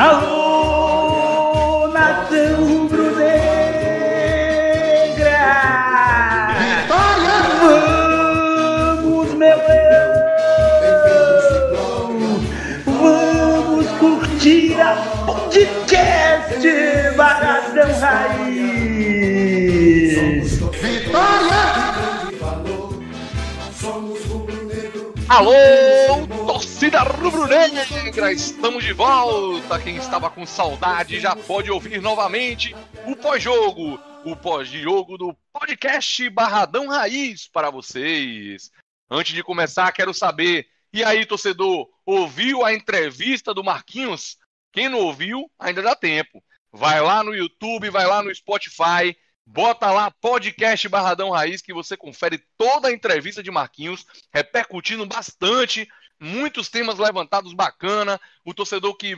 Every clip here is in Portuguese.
Alô, nação rubro-negra! Vitória! Vamos, meu leão! Vamos curtir a podcast Barradão Raiz! Vitória! Alô, torcida rubro-negra, estamos de volta. Quem estava com saudade já pode ouvir novamente o pós-jogo do podcast Barradão Raiz para vocês. Antes de começar, quero saber, e aí, torcedor, ouviu a entrevista do Marquinhos? Quem não ouviu, ainda dá tempo. Vai lá no YouTube, vai lá no Spotify, bota lá podcast Barradão Raiz que você confere toda a entrevista de Marquinhos, repercutindo bastante, muitos temas levantados bacana. O torcedor que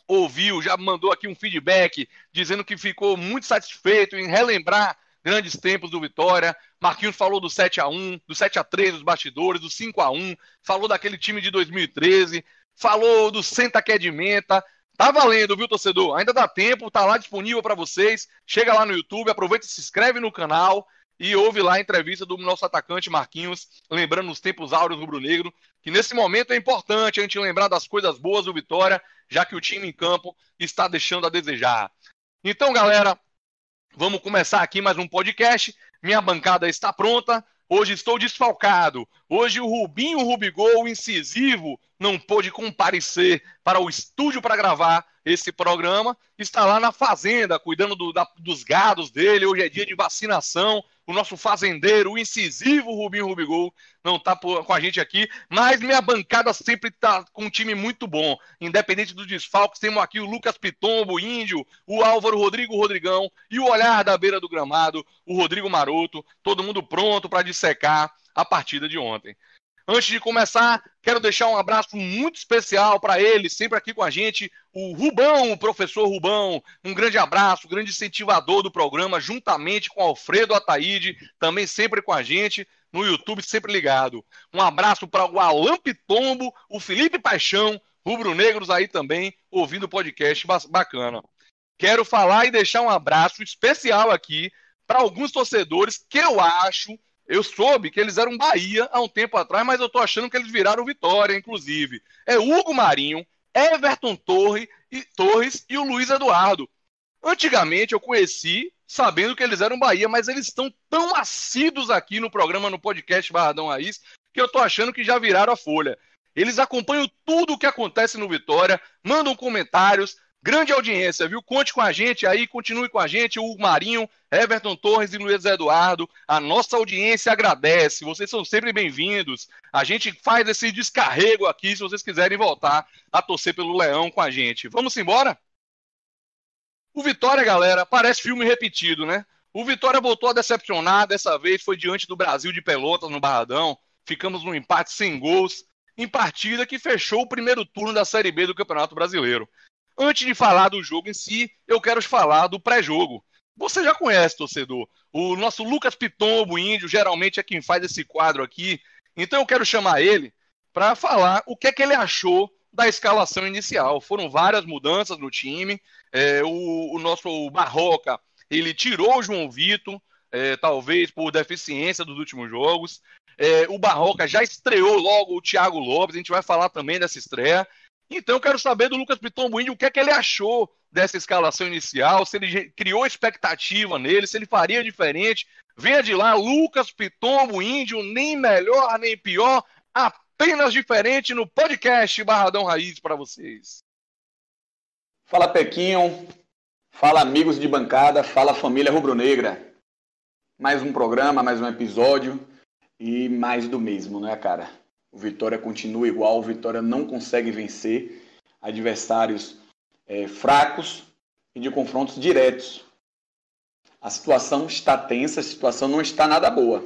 ouviu já mandou aqui um feedback dizendo que ficou muito satisfeito em relembrar grandes tempos do Vitória. Marquinhos falou do 7-1, do 7-3 dos bastidores, do 5-1, falou daquele time de 2013, falou do Senta que é de Menta. Tá valendo, viu, torcedor? Ainda dá tempo, tá lá disponível para vocês. Chega lá no YouTube, aproveita e se inscreve no canal e ouve lá a entrevista do nosso atacante Marquinhos, lembrando os tempos áureos rubro-negro, que nesse momento é importante a gente lembrar das coisas boas do Vitória, já que o time em campo está deixando a desejar. Então, galera, vamos começar aqui mais um podcast. Minha bancada está pronta. Hoje estou desfalcado. Hoje o Rubinho Rubigol, incisivo, não pôde comparecer para o estúdio para gravar esse programa. Está lá na fazenda, cuidando dos gados dele. Hoje é dia de vacinação. O nosso fazendeiro, o incisivo Rubinho Rubigol, não está com a gente aqui. Mas minha bancada sempre está com um time muito bom. Independente dos desfalques, temos aqui o Lucas Pitombo, o Índio, o Álvaro Rodrigo Rodrigão e o olhar da beira do gramado, o Rodrigo Maroto. Todo mundo pronto para dissecar a partida de ontem. Antes de começar, quero deixar um abraço muito especial para ele, sempre aqui com a gente, o Rubão, o professor Rubão. Um grande abraço, grande incentivador do programa, juntamente com Alfredo Ataíde, também sempre com a gente, no YouTube, sempre ligado. Um abraço para o Alan Pitombo, o Felipe Paixão, rubro-negros aí também, ouvindo o podcast bacana. Quero falar e deixar um abraço especial aqui para alguns torcedores que eu soube que eles eram Bahia há um tempo atrás, mas eu tô achando que eles viraram Vitória, inclusive. É Hugo Marinho, Everton Torres e o Luiz Eduardo. Antigamente eu conheci sabendo que eles eram Bahia, mas eles estão tão assíduos aqui no programa, no podcast Barradão Raiz, que eu tô achando que já viraram a folha. Eles acompanham tudo o que acontece no Vitória, mandam comentários, grande audiência, viu? Conte com a gente aí, continue com a gente, o Marinho, Everton Torres e Luiz Eduardo. A nossa audiência agradece, vocês são sempre bem-vindos. A gente faz esse descarrego aqui, se vocês quiserem voltar a torcer pelo Leão com a gente. Vamos embora? O Vitória, galera, parece filme repetido, né? O Vitória voltou a decepcionar, dessa vez foi diante do Brasil de Pelotas no Barradão. Ficamos num empate sem gols, em partida que fechou o primeiro turno da Série B do Campeonato Brasileiro. Antes de falar do jogo em si, eu quero falar do pré-jogo. Você já conhece, torcedor. O nosso Lucas Pitombo, Índio, geralmente é quem faz esse quadro aqui. Então eu quero chamar ele para falar o que é que ele achou da escalação inicial. Foram várias mudanças no time. O nosso Barroca, ele tirou o João Vitor, talvez por deficiência dos últimos jogos. O Barroca já estreou logo o Thiago Lopes, a gente vai falar também dessa estreia. Então eu quero saber do Lucas Pitombo Índio o que é que ele achou dessa escalação inicial, se ele criou expectativa nele, se ele faria diferente. Venha de lá, Lucas Pitombo Índio, nem melhor nem pior, apenas diferente no podcast Barradão Raiz para vocês. Fala Pequinho, fala amigos de bancada, fala família rubro-negra. Mais um programa, mais um episódio e mais do mesmo, né, cara? O Vitória continua igual, o Vitória não consegue vencer adversários fracos e de confrontos diretos. A situação está tensa, a situação não está nada boa.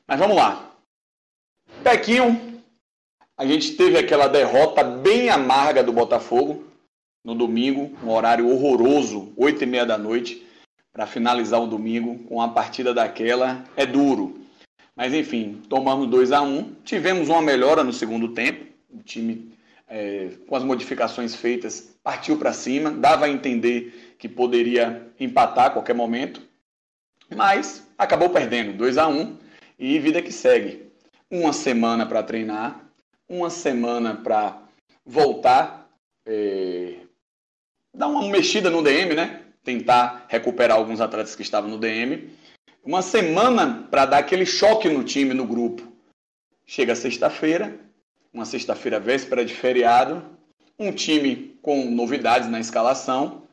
Mas vamos lá. Pequinho, a gente teve aquela derrota bem amarga do Botafogo no domingo, um horário horroroso, 8h30 da noite, para finalizar o domingo com uma partida daquela. É duro. Mas enfim, tomamos 2-1, tivemos uma melhora no segundo tempo, o time com as modificações feitas, partiu para cima, dava a entender que poderia empatar a qualquer momento, mas acabou perdendo 2-1 e vida que segue. Uma semana para treinar, uma semana para voltar, dar uma mexida no DM, né? Tentar recuperar alguns atletas que estavam no DM. Uma semana para dar aquele choque no time, no grupo. Chega sexta-feira, uma sexta-feira véspera de feriado, um time com novidades na escalação,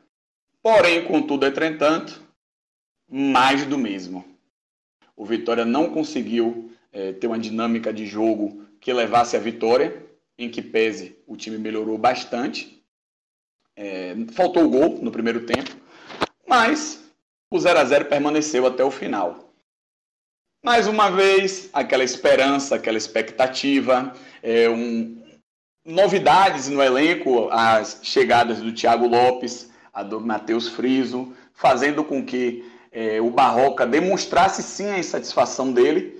porém, contudo, entretanto, mais do mesmo. O Vitória não conseguiu ter uma dinâmica de jogo que levasse à vitória, em que pese o time melhorou bastante. Faltou o gol no primeiro tempo, mas o 0-0 permaneceu até o final. Mais uma vez, aquela esperança, aquela expectativa, novidades no elenco, as chegadas do Thiago Lopes, a do Matheus Friso, fazendo com que o Barroca demonstrasse sim a insatisfação dele.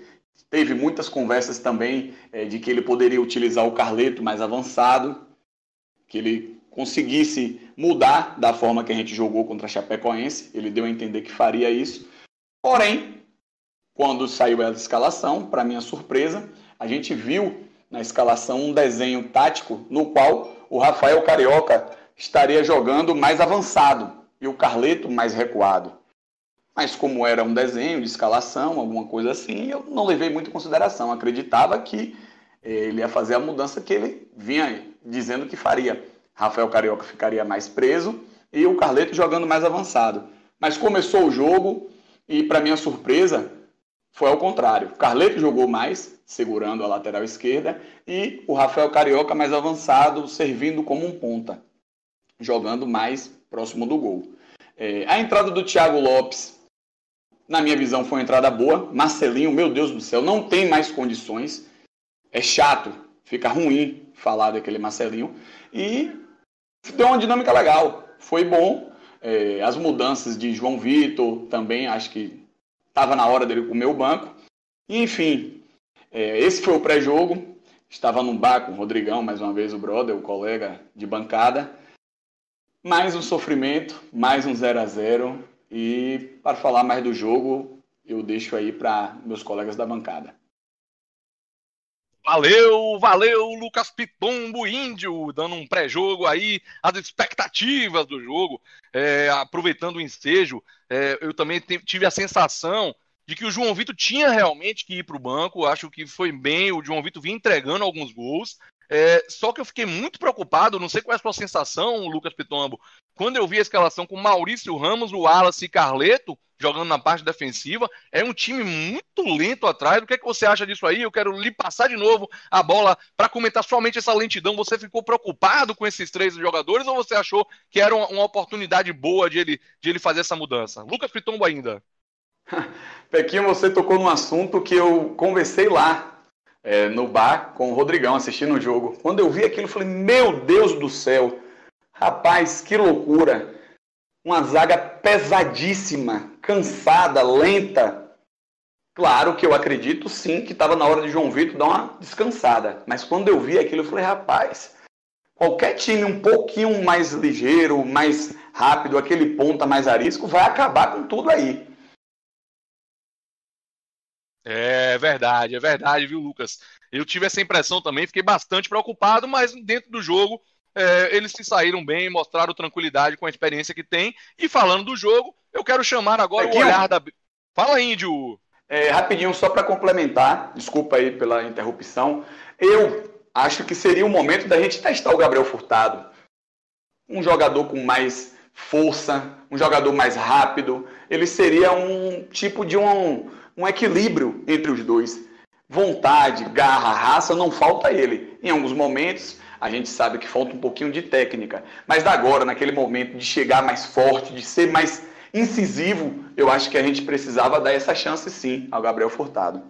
Teve muitas conversas também de que ele poderia utilizar o Carleto mais avançado, que ele conseguisse mudar da forma que a gente jogou contra a Chapecoense. Ele deu a entender que faria isso. Porém, quando saiu a escalação, para minha surpresa, a gente viu na escalação um desenho tático no qual o Rafael Carioca estaria jogando mais avançado e o Carleto mais recuado. Mas como era um desenho de escalação, alguma coisa assim, eu não levei muito em consideração. Acreditava que ele ia fazer a mudança que ele vinha dizendo que faria. Rafael Carioca ficaria mais preso e o Carleto jogando mais avançado. Mas começou o jogo e, para minha surpresa, foi ao contrário. O Carleto jogou mais, segurando a lateral esquerda, e o Rafael Carioca mais avançado, servindo como um ponta, jogando mais próximo do gol. A entrada do Thiago Lopes, na minha visão, foi uma entrada boa. Marcelinho, meu Deus do céu, não tem mais condições. É chato, fica ruim falar daquele Marcelinho. E deu uma dinâmica legal, foi bom. As mudanças de João Vitor também, acho que estava na hora dele comer o banco. E, enfim, esse foi o pré-jogo. Estava num bar com o Rodrigão, mais uma vez o brother, o colega de bancada. Mais um sofrimento, mais um 0-0. E para falar mais do jogo, eu deixo aí para meus colegas da bancada. Valeu, Lucas Pitombo Índio, dando um pré-jogo aí, as expectativas do jogo, aproveitando o ensejo. Eu também tive a sensação de que o João Vitor tinha realmente que ir para o banco. Acho que foi bem, o João Vitor vinha entregando alguns gols. Só que eu fiquei muito preocupado, não sei qual é a sua sensação, Lucas Pitombo, quando eu vi a escalação com Maurício Ramos, o Wallace e Carleto jogando na parte defensiva. É um time muito lento atrás. O que é que você acha disso aí? Eu quero lhe passar de novo a bola para comentar somente essa lentidão. Você ficou preocupado com esses três jogadores ou você achou que era uma oportunidade boa de ele fazer essa mudança? Lucas Pitombo ainda. Pequinho, você tocou num assunto que eu conversei lá no bar com o Rodrigão assistindo o jogo. Quando eu vi aquilo, eu falei, meu Deus do céu, rapaz, que loucura. Uma zaga pesadíssima, cansada, lenta. Claro que eu acredito sim que estava na hora de João Vitor dar uma descansada. Mas quando eu vi aquilo, eu falei, rapaz, qualquer time um pouquinho mais ligeiro, mais rápido, aquele ponta mais arisco, vai acabar com tudo aí. É verdade, viu, Lucas? Eu tive essa impressão também, fiquei bastante preocupado, mas dentro do jogo eles se saíram bem, mostraram tranquilidade com a experiência que tem. E falando do jogo, eu quero chamar agora o olhar da... Fala, Índio! Rapidinho, só para complementar, desculpa aí pela interrupção, eu acho que seria o momento da gente testar o Gabriel Furtado. Um jogador com mais força, um jogador mais rápido, ele seria um tipo de um equilíbrio entre os dois. Vontade, garra, raça, não falta ele. Em alguns momentos, a gente sabe que falta um pouquinho de técnica. Mas agora, naquele momento de chegar mais forte, de ser mais incisivo, eu acho que a gente precisava dar essa chance sim ao Gabriel Furtado.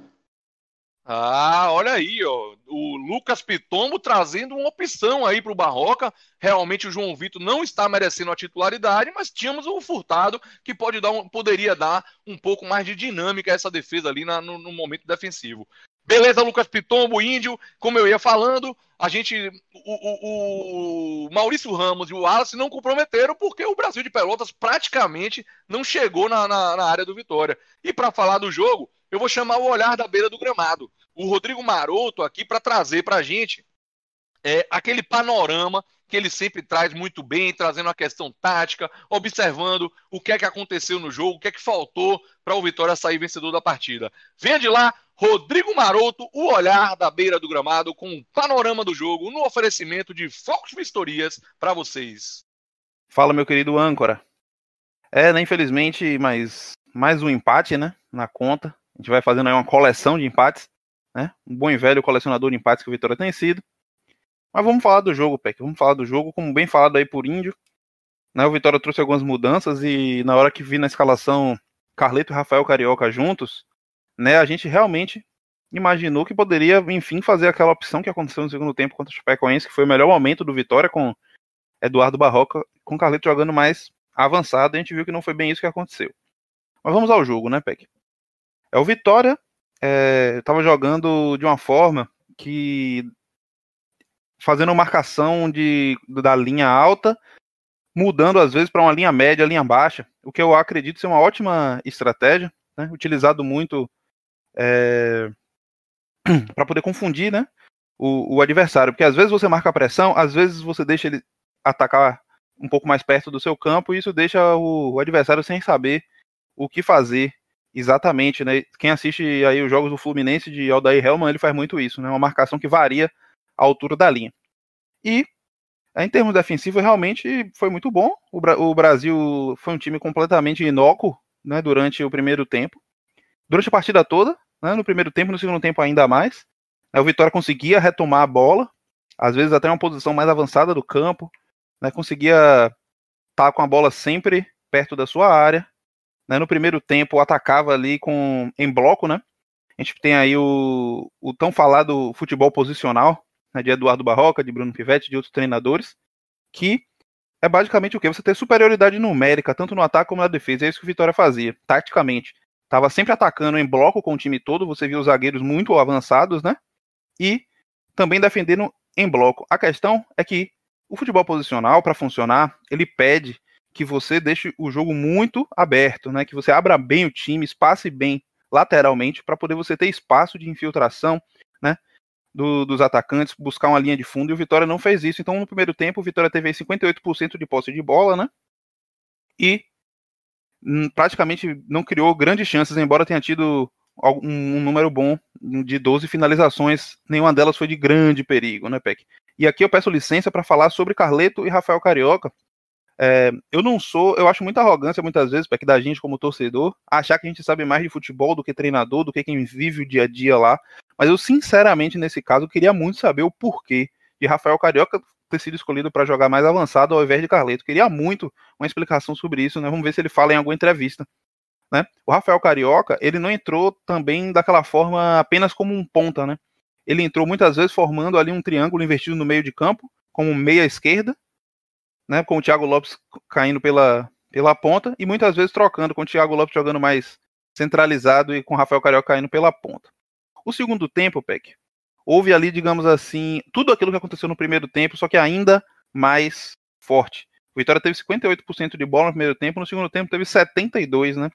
Olha aí, ó, o Lucas Pitombo trazendo uma opção aí para o Barroca. Realmente o João Vitor não está merecendo a titularidade, mas tínhamos o Furtado que poderia dar um pouco mais de dinâmica a essa defesa ali no momento defensivo. Beleza, Lucas Pitombo, Índio, como eu ia falando, o Maurício Ramos e o Wallace não comprometeram porque o Brasil de Pelotas praticamente não chegou na área do Vitória. E para falar do jogo, eu vou chamar o olhar da beira do gramado. O Rodrigo Maroto aqui para trazer para a gente aquele panorama que ele sempre traz muito bem, trazendo a questão tática, observando o que é que aconteceu no jogo, o que é que faltou para o Vitória sair vencedor da partida. Venha de lá, Rodrigo Maroto, o olhar da beira do gramado com o panorama do jogo no oferecimento de Focus Vistorias para vocês. Fala, meu querido âncora. Né, infelizmente, mas mais um empate, né, na conta. A gente vai fazendo aí uma coleção de empates, né? Um bom e velho colecionador de empates que o Vitória tem sido. Mas vamos falar do jogo, Peck. Vamos falar do jogo, como bem falado aí por Índio. Né, o Vitória trouxe algumas mudanças e na hora que vi na escalação Carleto e Rafael Carioca juntos, né, a gente realmente imaginou que poderia, enfim, fazer aquela opção que aconteceu no segundo tempo contra o Chapecoense, que foi o melhor momento do Vitória, com Eduardo Barroca, com Carleto jogando mais avançado. A gente viu que não foi bem isso que aconteceu. Mas vamos ao jogo, né, Peck? O Vitória estava jogando de uma forma que fazendo marcação da linha alta, mudando às vezes para uma linha média, linha baixa, o que eu acredito ser uma ótima estratégia, né, utilizado muito para poder confundir, né, o adversário, porque às vezes você marca a pressão, às vezes você deixa ele atacar um pouco mais perto do seu campo, e isso deixa o adversário sem saber o que fazer exatamente, né? Quem assiste aí os jogos do Fluminense de Aldair Hellmann, ele faz muito isso, né? Uma marcação que varia a altura da linha. E em termos defensivos, realmente foi muito bom. O Brasil foi um time completamente inócuo, né, durante o primeiro tempo. Durante a partida toda, né, no primeiro tempo e no segundo tempo ainda mais. O Vitória conseguia retomar a bola, às vezes até uma posição mais avançada do campo, né, conseguia estar com a bola sempre perto da sua área. Né, no primeiro tempo atacava ali em bloco, né? A gente tem aí o tão falado futebol posicional, né, de Eduardo Barroca, de Bruno Pivetti, de outros treinadores, que é basicamente o quê? Você ter superioridade numérica, tanto no ataque como na defesa. É isso que o Vitória fazia, taticamente. Estava sempre atacando em bloco com o time todo, você viu os zagueiros muito avançados, né? E também defendendo em bloco. A questão é que o futebol posicional, para funcionar, ele pede que você deixe o jogo muito aberto, né? Que você abra bem o time, espace bem lateralmente, para poder você ter espaço de infiltração, né, dos atacantes, buscar uma linha de fundo, e o Vitória não fez isso. Então, no primeiro tempo, o Vitória teve aí 58% de posse de bola, né? E praticamente não criou grandes chances, embora tenha tido um número bom de 12 finalizações, nenhuma delas foi de grande perigo, né, Peck? E aqui eu peço licença para falar sobre Carleto e Rafael Carioca. Eu acho muita arrogância muitas vezes, Peck, da gente como torcedor, achar que a gente sabe mais de futebol do que treinador, do que quem vive o dia a dia lá. Mas eu, sinceramente, nesse caso, queria muito saber o porquê de Rafael Carioca ter sido escolhido para jogar mais avançado ao invés de Carleto. Queria muito uma explicação sobre isso, né? Vamos ver se ele fala em alguma entrevista. Né? O Rafael Carioca, ele não entrou também daquela forma apenas como um ponta, né? Ele entrou muitas vezes formando ali um triângulo invertido no meio de campo, como meia esquerda, né? Com o Thiago Lopes caindo pela ponta, e muitas vezes trocando, com o Thiago Lopes jogando mais centralizado e com o Rafael Carioca caindo pela ponta. O segundo tempo, Peck, houve ali, digamos assim, tudo aquilo que aconteceu no primeiro tempo, só que ainda mais forte. O Vitória teve 58% de bola no primeiro tempo, no segundo tempo teve 72%, né?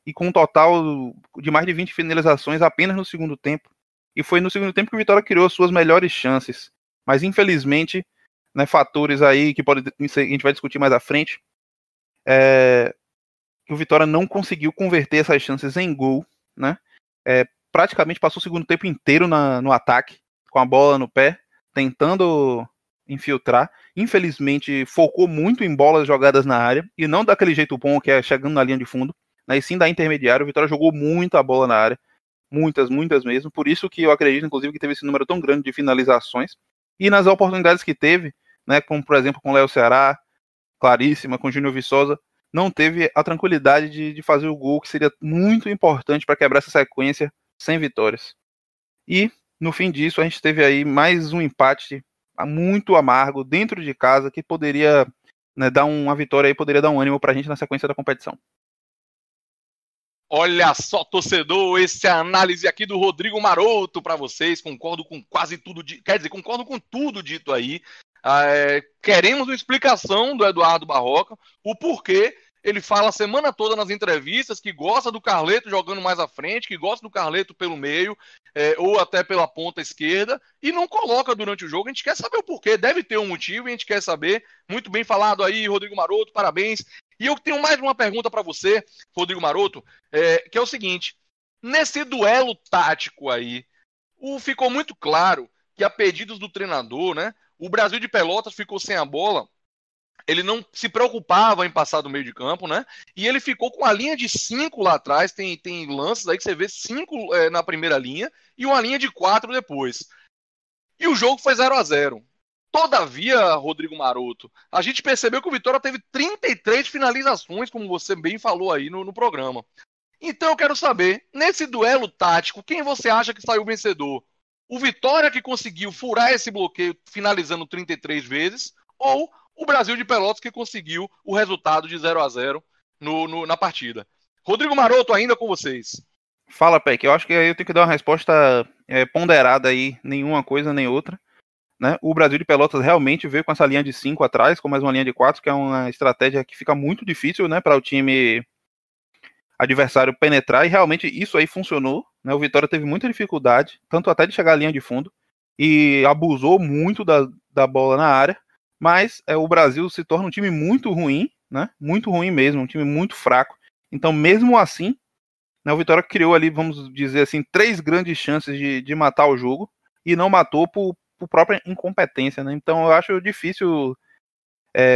E com um total de mais de 20 finalizações apenas no segundo tempo. E foi no segundo tempo que o Vitória criou as suas melhores chances. Mas, infelizmente, né, fatores aí que a gente vai discutir mais à frente, que o Vitória não conseguiu converter essas chances em gol, né? Praticamente passou o segundo tempo inteiro no ataque, com a bola no pé, tentando infiltrar. Infelizmente, focou muito em bolas jogadas na área, e não daquele jeito bom que é chegando na linha de fundo, né, e sim da intermediária. O Vitória jogou muita bola na área, muitas mesmo, por isso que eu acredito, inclusive, que teve esse número tão grande de finalizações, e nas oportunidades que teve, né, como por exemplo com o Léo Ceará, claríssima, com o Júnior Viçosa, não teve a tranquilidade de fazer o gol, que seria muito importante para quebrar essa sequência sem vitórias. E no fim disso a gente teve aí mais um empate muito amargo dentro de casa, que poderia, né, dar uma vitória aí, poderia dar um ânimo pra gente na sequência da competição. Olha só, torcedor, essa é a análise aqui do Rodrigo Maroto para vocês. Concordo com quase tudo, concordo com tudo dito aí. Queremos uma explicação do Eduardo Barroca, o porquê ele fala a semana toda nas entrevistas que gosta do Carleto jogando mais à frente, que gosta do Carleto pelo meio, ou até pela ponta esquerda, e não coloca durante o jogo. A gente quer saber o porquê, deve ter um motivo, e a gente quer saber. Muito bem falado aí, Rodrigo Maroto, parabéns. E eu tenho mais uma pergunta para você, Rodrigo Maroto, que é o seguinte: nesse duelo tático aí, ficou muito claro que a pedidos do treinador, né, o Brasil de Pelotas ficou sem a bola. Ele não se preocupava em passar do meio de campo, né? E ele ficou com a linha de 5 lá atrás. Tem lances aí que você vê 5 na primeira linha e uma linha de 4 depois. E o jogo foi 0-0. Todavia, Rodrigo Maroto, a gente percebeu que o Vitória teve 33 finalizações, como você bem falou aí no programa. Então eu quero saber, nesse duelo tático, quem você acha que saiu vencedor? O Vitória, que conseguiu furar esse bloqueio finalizando 33 vezes, ou o Brasil de Pelotas, que conseguiu o resultado de 0-0 na partida? Rodrigo Maroto, ainda com vocês. Fala, Peck. Eu acho que aí eu tenho que dar uma resposta ponderada aí, nenhuma coisa nem outra. Né? O Brasil de Pelotas realmente veio com essa linha de 5 atrás, com mais uma linha de 4, que é uma estratégia que fica muito difícil, né, para o time adversário penetrar, e realmente isso aí funcionou. Né? O Vitória teve muita dificuldade, tanto até de chegar à linha de fundo, e abusou muito da bola na área. Mas o Brasil se torna um time muito ruim, né? Muito ruim mesmo, um time muito fraco. Então, mesmo assim, né, o Vitória criou ali, vamos dizer assim, 3 grandes chances de matar o jogo, e não matou por própria incompetência, né? Então, eu acho difícil.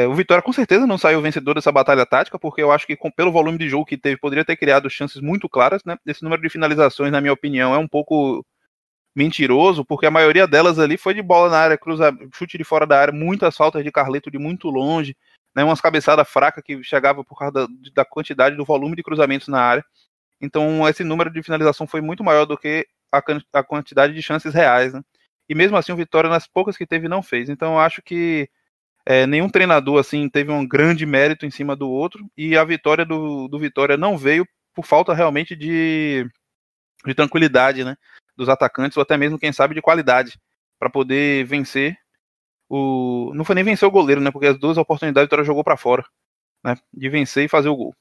O Vitória com certeza não saiu vencedor dessa batalha tática, porque eu acho que pelo volume de jogo que teve, poderia ter criado chances muito claras, né? Esse número de finalizações, na minha opinião, é um pouco mentiroso, porque a maioria delas ali foi de bola na área, chute de fora da área, muitas faltas de Carleto de muito longe, né, umas cabeçadas fracas que chegavam por causa da quantidade, do volume de cruzamentos na área. Então esse número de finalização foi muito maior do que a quantidade de chances reais, né? E mesmo assim o Vitória, nas poucas que teve, não fez. Então eu acho que nenhum treinador assim teve um grande mérito em cima do outro, e a vitória do Vitória não veio por falta realmente de tranquilidade, né, dos atacantes, ou até mesmo, quem sabe, de qualidade, para poder vencer não foi nem vencer o goleiro, né, porque as 2 oportunidades o Vitória jogou para fora, né, de vencer e fazer o gol.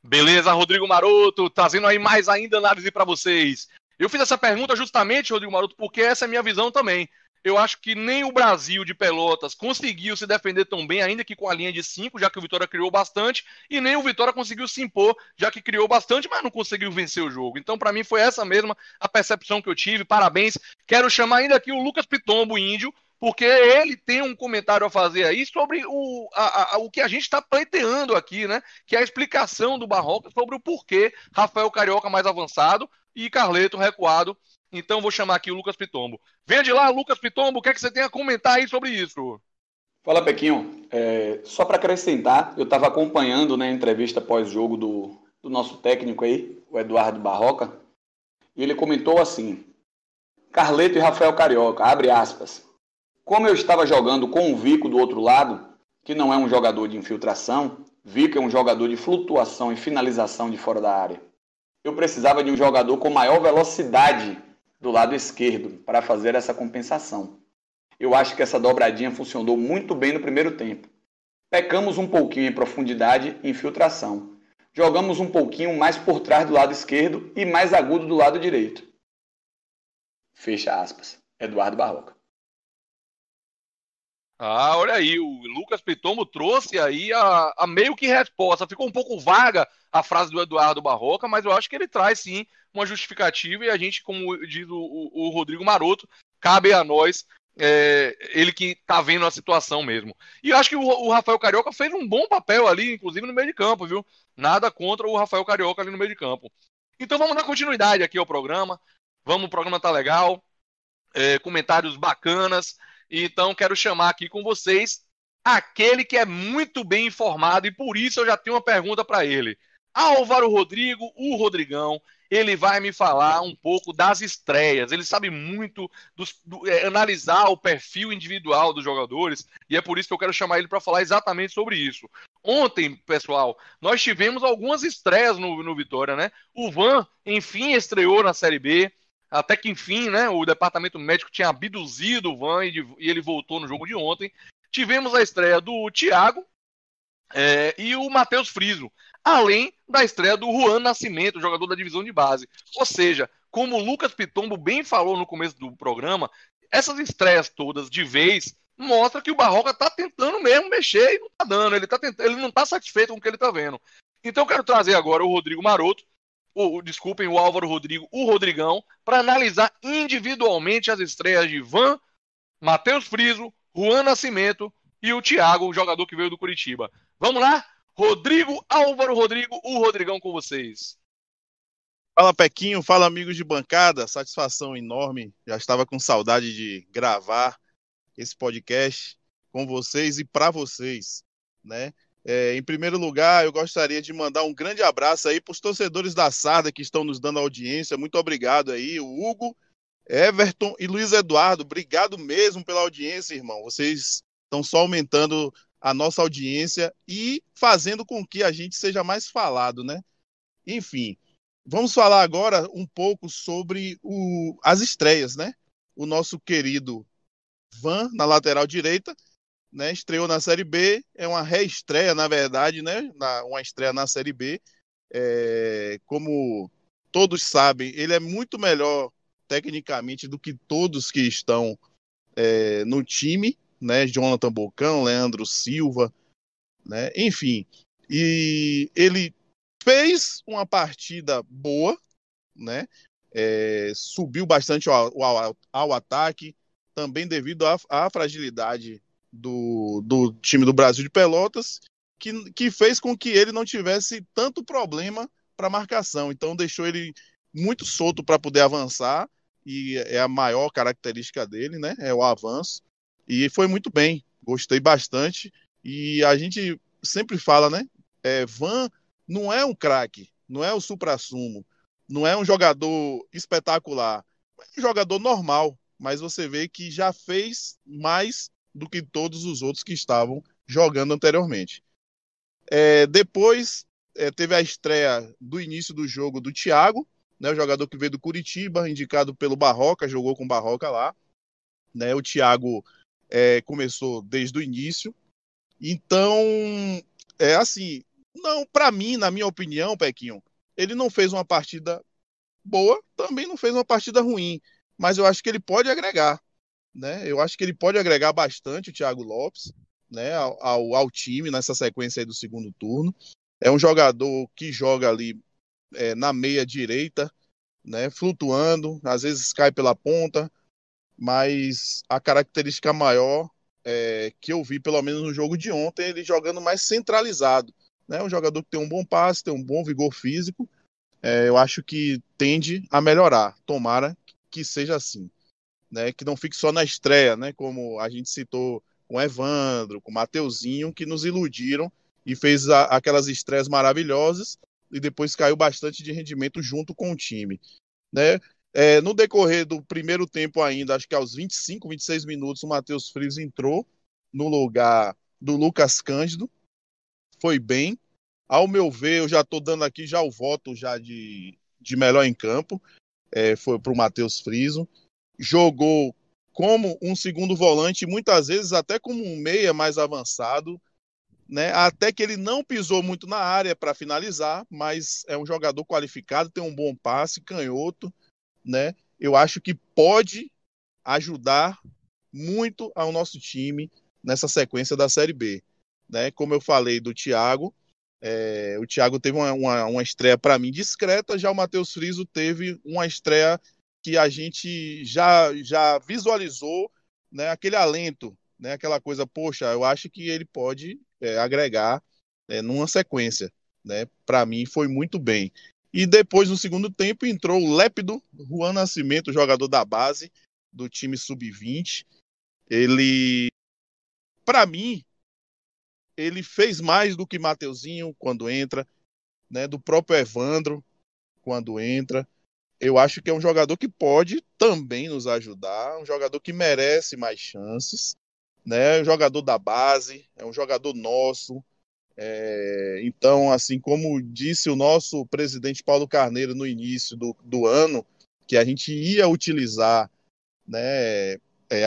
Beleza, Rodrigo Maroto, trazendo aí mais ainda análise para vocês. Eu fiz essa pergunta justamente, Rodrigo Maroto, porque essa é a minha visão também. Eu acho que nem o Brasil de Pelotas conseguiu se defender tão bem, ainda que com a linha de 5, já que o Vitória criou bastante, e nem o Vitória conseguiu se impor, já que criou bastante, mas não conseguiu vencer o jogo. Então, para mim, foi essa mesma a percepção que eu tive. Parabéns. Quero chamar ainda aqui o Lucas Pitombo, índio, porque ele tem um comentário a fazer aí sobre o que a gente está pleiteando aqui, né? Que é a explicação do Barroca sobre o porquê Rafael Carioca mais avançado e Carleto recuado. Então vou chamar aqui o Lucas Pitombo. Venha de lá, Lucas Pitombo, o que é que você tem a comentar aí sobre isso? Fala, Pequinho. Só para acrescentar, eu estava acompanhando, né, a entrevista pós-jogo do nosso técnico aí, o Eduardo Barroca, e ele comentou assim: Carleto e Rafael Carioca, abre aspas. Como eu estava jogando com o Vico do outro lado, que não é um jogador de infiltração, Vico é um jogador de flutuação e finalização de fora da área. Eu precisava de um jogador com maior velocidade do lado esquerdo para fazer essa compensação. Eu acho que essa dobradinha funcionou muito bem no primeiro tempo. Pecamos um pouquinho em profundidade e infiltração. Jogamos um pouquinho mais por trás do lado esquerdo e mais agudo do lado direito. Fecha aspas. Eduardo Barroca. Olha aí, o Lucas Pitombo trouxe aí a meio que resposta. Ficou um pouco vaga a frase do Eduardo Barroca, mas eu acho que ele traz sim uma justificativa, e a gente, como diz o Rodrigo Maroto, cabe a nós, ele que tá vendo a situação mesmo. E eu acho que o Rafael Carioca fez um bom papel ali, inclusive no meio de campo, viu? Nada contra o Rafael Carioca ali no meio de campo. Então vamos dar continuidade aqui ao programa. O programa tá legal, comentários bacanas. Então quero chamar aqui com vocês aquele que é muito bem informado, e por isso eu já tenho uma pergunta para ele. Álvaro Rodrigo, o Rodrigão, ele vai me falar um pouco das estreias. Ele sabe muito analisar o perfil individual dos jogadores, e é por isso que eu quero chamar ele para falar exatamente sobre isso. Ontem, pessoal, nós tivemos algumas estreias no Vitória, né? O Van, enfim, estreou na Série B. Até que, enfim, né, o departamento médico tinha abduzido o Van e ele voltou no jogo de ontem. Tivemos a estreia do Thiago e o Matheus Friso, além da estreia do Juan Nascimento, jogador da divisão de base. Ou seja, como o Lucas Pitombo bem falou no começo do programa, essas estreias todas de vez mostra que o Barroca tá tentando mesmo mexer e não tá dando. Ele não tá satisfeito com o que ele tá vendo. Então eu quero trazer agora o Rodrigo Maroto, desculpem, o Álvaro Rodrigo, o Rodrigão, para analisar individualmente as estreias de Van, Matheus Friso, Juan Nascimento e o Thiago, o jogador que veio do Curitiba. Vamos lá? Rodrigo, Álvaro Rodrigo, o Rodrigão com vocês. Fala, Pequinho, fala, amigos de bancada, satisfação enorme, já estava com saudade de gravar esse podcast com vocês e para vocês, né? Em primeiro lugar, eu gostaria de mandar um grande abraço aí para os torcedores da Sarda que estão nos dando audiência, muito obrigado aí, o Hugo, Everton e Luiz Eduardo, obrigado mesmo pela audiência, irmão, vocês estão só aumentando a nossa audiência e fazendo com que a gente seja mais falado, né? Enfim, vamos falar agora um pouco sobre as estreias, né? O nosso querido Van, na lateral direita, né? Estreou na Série B, é uma reestreia, na verdade, né? Uma estreia na Série B. Como todos sabem, ele é muito melhor tecnicamente do que todos que estão no time, né? Jonathan Bocão, Leandro Silva, né? Enfim, e ele fez uma partida boa, né? Subiu bastante ao ataque, também devido à fragilidade do time do Brasil de Pelotas, que fez com que ele não tivesse tanto problema para marcação. Então deixou ele muito solto para poder avançar, e é a maior característica dele, né? É o avanço. E foi muito bem, gostei bastante. E a gente sempre fala, né? Van não é um craque, não é o suprassumo, não é um jogador espetacular, é um jogador normal, mas você vê que já fez mais do que todos os outros que estavam jogando anteriormente. Depois teve a estreia do início do jogo do Thiago, né, o jogador que veio do Curitiba, indicado pelo Barroca, jogou com o Barroca lá, né, o Thiago começou desde o início. Então, assim, não, para mim, na minha opinião, Pequinho, ele não fez uma partida boa, também não fez uma partida ruim, mas eu acho que ele pode agregar, né? Eu acho que ele pode agregar bastante o Thiago Lopes, né, ao time nessa sequência aí do segundo turno. É um jogador que joga ali na meia direita, né, flutuando, às vezes cai pela ponta, mas a característica maior que eu vi, pelo menos no jogo de ontem, ele jogando mais centralizado, né? Um jogador que tem um bom passe, tem um bom vigor físico. Eu acho que tende a melhorar. Tomara que seja assim, né? Que não fique só na estreia, né? Como a gente citou com o Evandro, com o Mateuzinho, que nos iludiram e fez aquelas estreias maravilhosas e depois caiu bastante de rendimento junto com o time, né? No decorrer do primeiro tempo ainda, acho que aos 25, 26 minutos, o Matheus Friso entrou no lugar do Lucas Cândido, foi bem. Ao meu ver, eu já estou dando aqui já o voto já de melhor em campo, foi para o Matheus Friso. Jogou como um segundo volante, muitas vezes até como um meia mais avançado, né? Até que ele não pisou muito na área para finalizar, mas é um jogador qualificado, tem um bom passe, canhoto, né? Eu acho que pode ajudar muito ao nosso time nessa sequência da Série B, né? Como eu falei do Thiago, o Thiago teve uma estreia para mim discreta, já o Matheus Friso teve uma estreia que a gente já visualizou, né? Aquele alento, né? Aquela coisa, poxa, eu acho que ele pode agregar numa sequência, né? Para mim foi muito bem. E depois, no segundo tempo, entrou o lépido Juan Nascimento, jogador da base do time sub-20. Ele, para mim, ele fez mais do que Mateuzinho quando entra, né? Do próprio Evandro, quando entra. Eu acho que é um jogador que pode também nos ajudar, um jogador que merece mais chances, né? É um jogador da base, é um jogador nosso. Então, assim como disse o nosso presidente Paulo Carneiro no início do ano, que a gente ia utilizar, né,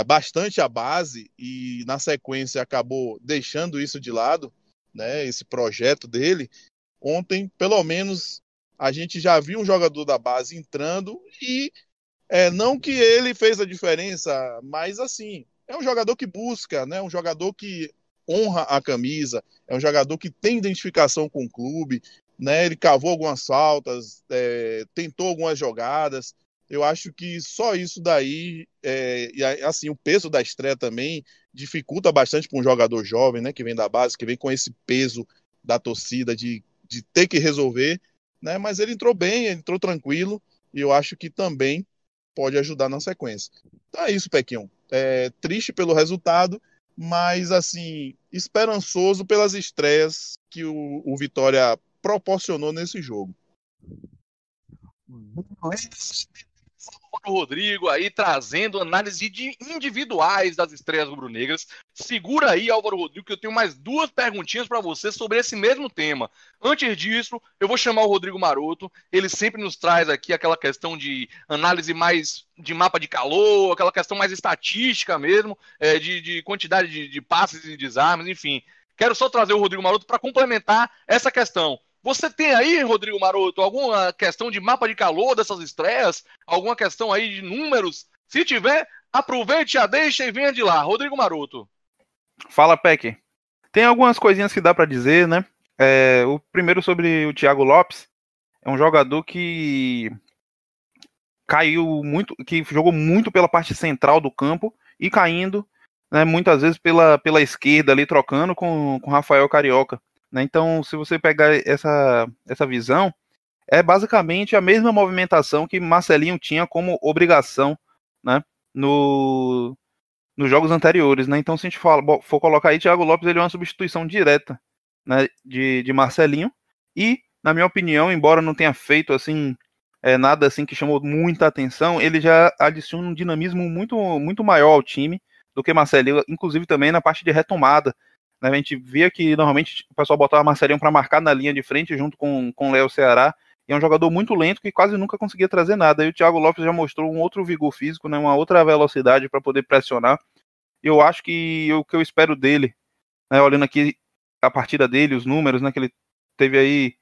bastante a base e na sequência acabou deixando isso de lado, né, esse projeto dele. Ontem, pelo menos, a gente já viu um jogador da base entrando e não que ele fez a diferença, mas assim, é um jogador que busca, né, um jogador que honra a camisa, é um jogador que tem identificação com o clube, né, ele cavou algumas faltas, tentou algumas jogadas. Eu acho que só isso daí, e assim, o peso da estreia também dificulta bastante para um jogador jovem, né, que vem da base, que vem com esse peso da torcida de ter que resolver, né, mas ele entrou bem, ele entrou tranquilo, e eu acho que também pode ajudar na sequência. Então é isso, Pequinho. Triste pelo resultado, mas assim, esperançoso pelas estreias que o Vitória proporcionou nesse jogo. O Rodrigo aí trazendo análise individuais das estreias rubro-negras. Segura aí, Álvaro Rodrigo, que eu tenho mais 2 perguntinhas para você sobre esse mesmo tema. Antes disso, eu vou chamar o Rodrigo Maroto. Ele sempre nos traz aqui aquela questão de análise mais de mapa de calor, aquela questão mais estatística mesmo, de quantidade de passes e desarmes, enfim. Quero só trazer o Rodrigo Maroto para complementar essa questão. Você tem aí, Rodrigo Maroto, alguma questão de mapa de calor dessas estreias? Alguma questão aí de números? Se tiver, aproveite, a deixa e venha de lá. Rodrigo Maroto. Fala, Peck. Tem algumas coisinhas que dá pra dizer, né? O primeiro sobre o Thiago Lopes. É um jogador que caiu muito, que jogou muito pela parte central do campo e caindo, né, muitas vezes pela esquerda ali, trocando com Rafael Carioca. Então, se você pegar essa visão, é basicamente a mesma movimentação que Marcelinho tinha como obrigação, né, nos jogos anteriores, né? Então, se a gente for colocar aí, Thiago Lopes, ele é uma substituição direta, né, de Marcelinho, e, na minha opinião, embora não tenha feito assim nada assim que chamou muita atenção, ele já adiciona um dinamismo muito, muito maior ao time do que Marcelinho, inclusive também na parte de retomada. A gente via que normalmente o pessoal botava Marcelinho para marcar na linha de frente junto com o Léo Ceará, e é um jogador muito lento que quase nunca conseguia trazer nada. E o Thiago Lopes já mostrou um outro vigor físico, né, uma outra velocidade para poder pressionar. E eu acho que o que eu espero dele, né, olhando aqui a partida dele, os números, né, que ele teve aí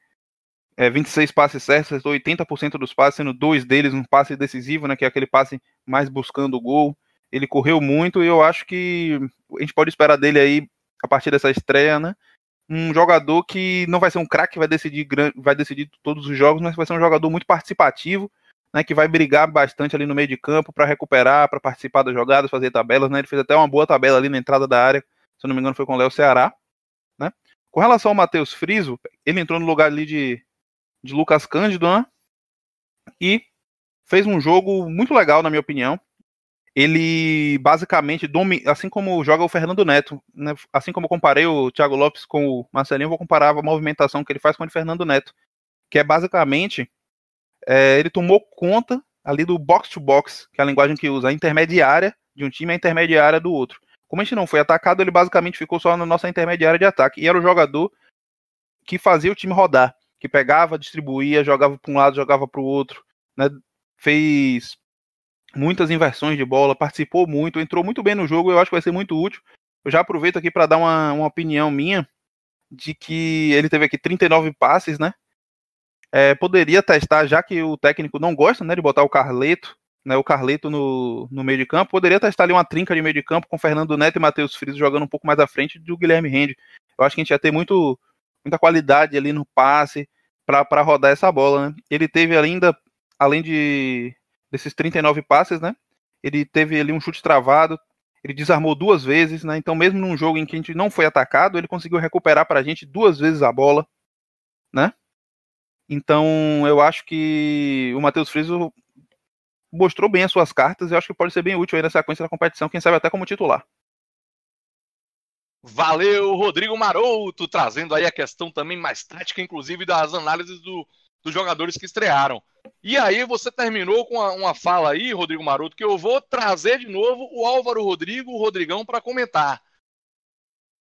26 passes certos, acertou 80% dos passes, sendo 2 deles um passe decisivo, né, que é aquele passe mais buscando o gol. Ele correu muito e eu acho que a gente pode esperar dele aí, a partir dessa estreia, né, um jogador que não vai ser um craque que vai decidir todos os jogos, mas vai ser um jogador muito participativo, né, que vai brigar bastante ali no meio de campo para recuperar, para participar das jogadas, fazer tabelas, né? Ele fez até uma boa tabela ali na entrada da área, se eu não me engano foi com o Léo Ceará, né? Com relação ao Matheus Friso, ele entrou no lugar ali de Lucas Cândido, né? E fez um jogo muito legal, na minha opinião. Ele basicamente, assim como joga o Fernando Neto, né? Assim como eu comparei o Thiago Lopes com o Marcelinho, eu vou comparar a movimentação que ele faz com o Fernando Neto, que é basicamente, ele tomou conta ali do box-to-box, que é a linguagem que usa, a intermediária de um time e a intermediária do outro. Como a gente não foi atacado, ele basicamente ficou só na nossa intermediária de ataque, e era o jogador que fazia o time rodar, que pegava, distribuía, jogava para um lado, jogava para o outro, né? Fez muitas inversões de bola, participou muito, entrou muito bem no jogo, eu acho que vai ser muito útil. Eu já aproveito aqui para dar uma opinião minha, de que ele teve aqui 39 passes, né? Poderia testar, já que o técnico não gosta, né, de botar o Carleto, né, no meio de campo, poderia testar ali uma trinca de meio de campo com Fernando Neto e Matheus Friso jogando um pouco mais à frente do Guilherme Rende. Eu acho que a gente ia ter muita qualidade ali no passe para rodar essa bola, né? Ele teve ainda, além desses 39 passes, né? Ele teve ali um chute travado, ele desarmou 2 vezes, né? Então, mesmo num jogo em que a gente não foi atacado, ele conseguiu recuperar pra gente 2 vezes a bola, né? Então, eu acho que o Matheus Friso mostrou bem as suas cartas e eu acho que pode ser bem útil aí na sequência da competição, quem sabe até como titular. Valeu, Rodrigo Maroto, trazendo aí a questão também mais tática, inclusive das análises do dos jogadores que estrearam. E aí você terminou com uma fala aí, Rodrigo Maroto, que eu vou trazer de novo o Álvaro Rodrigo, o Rodrigão, para comentar.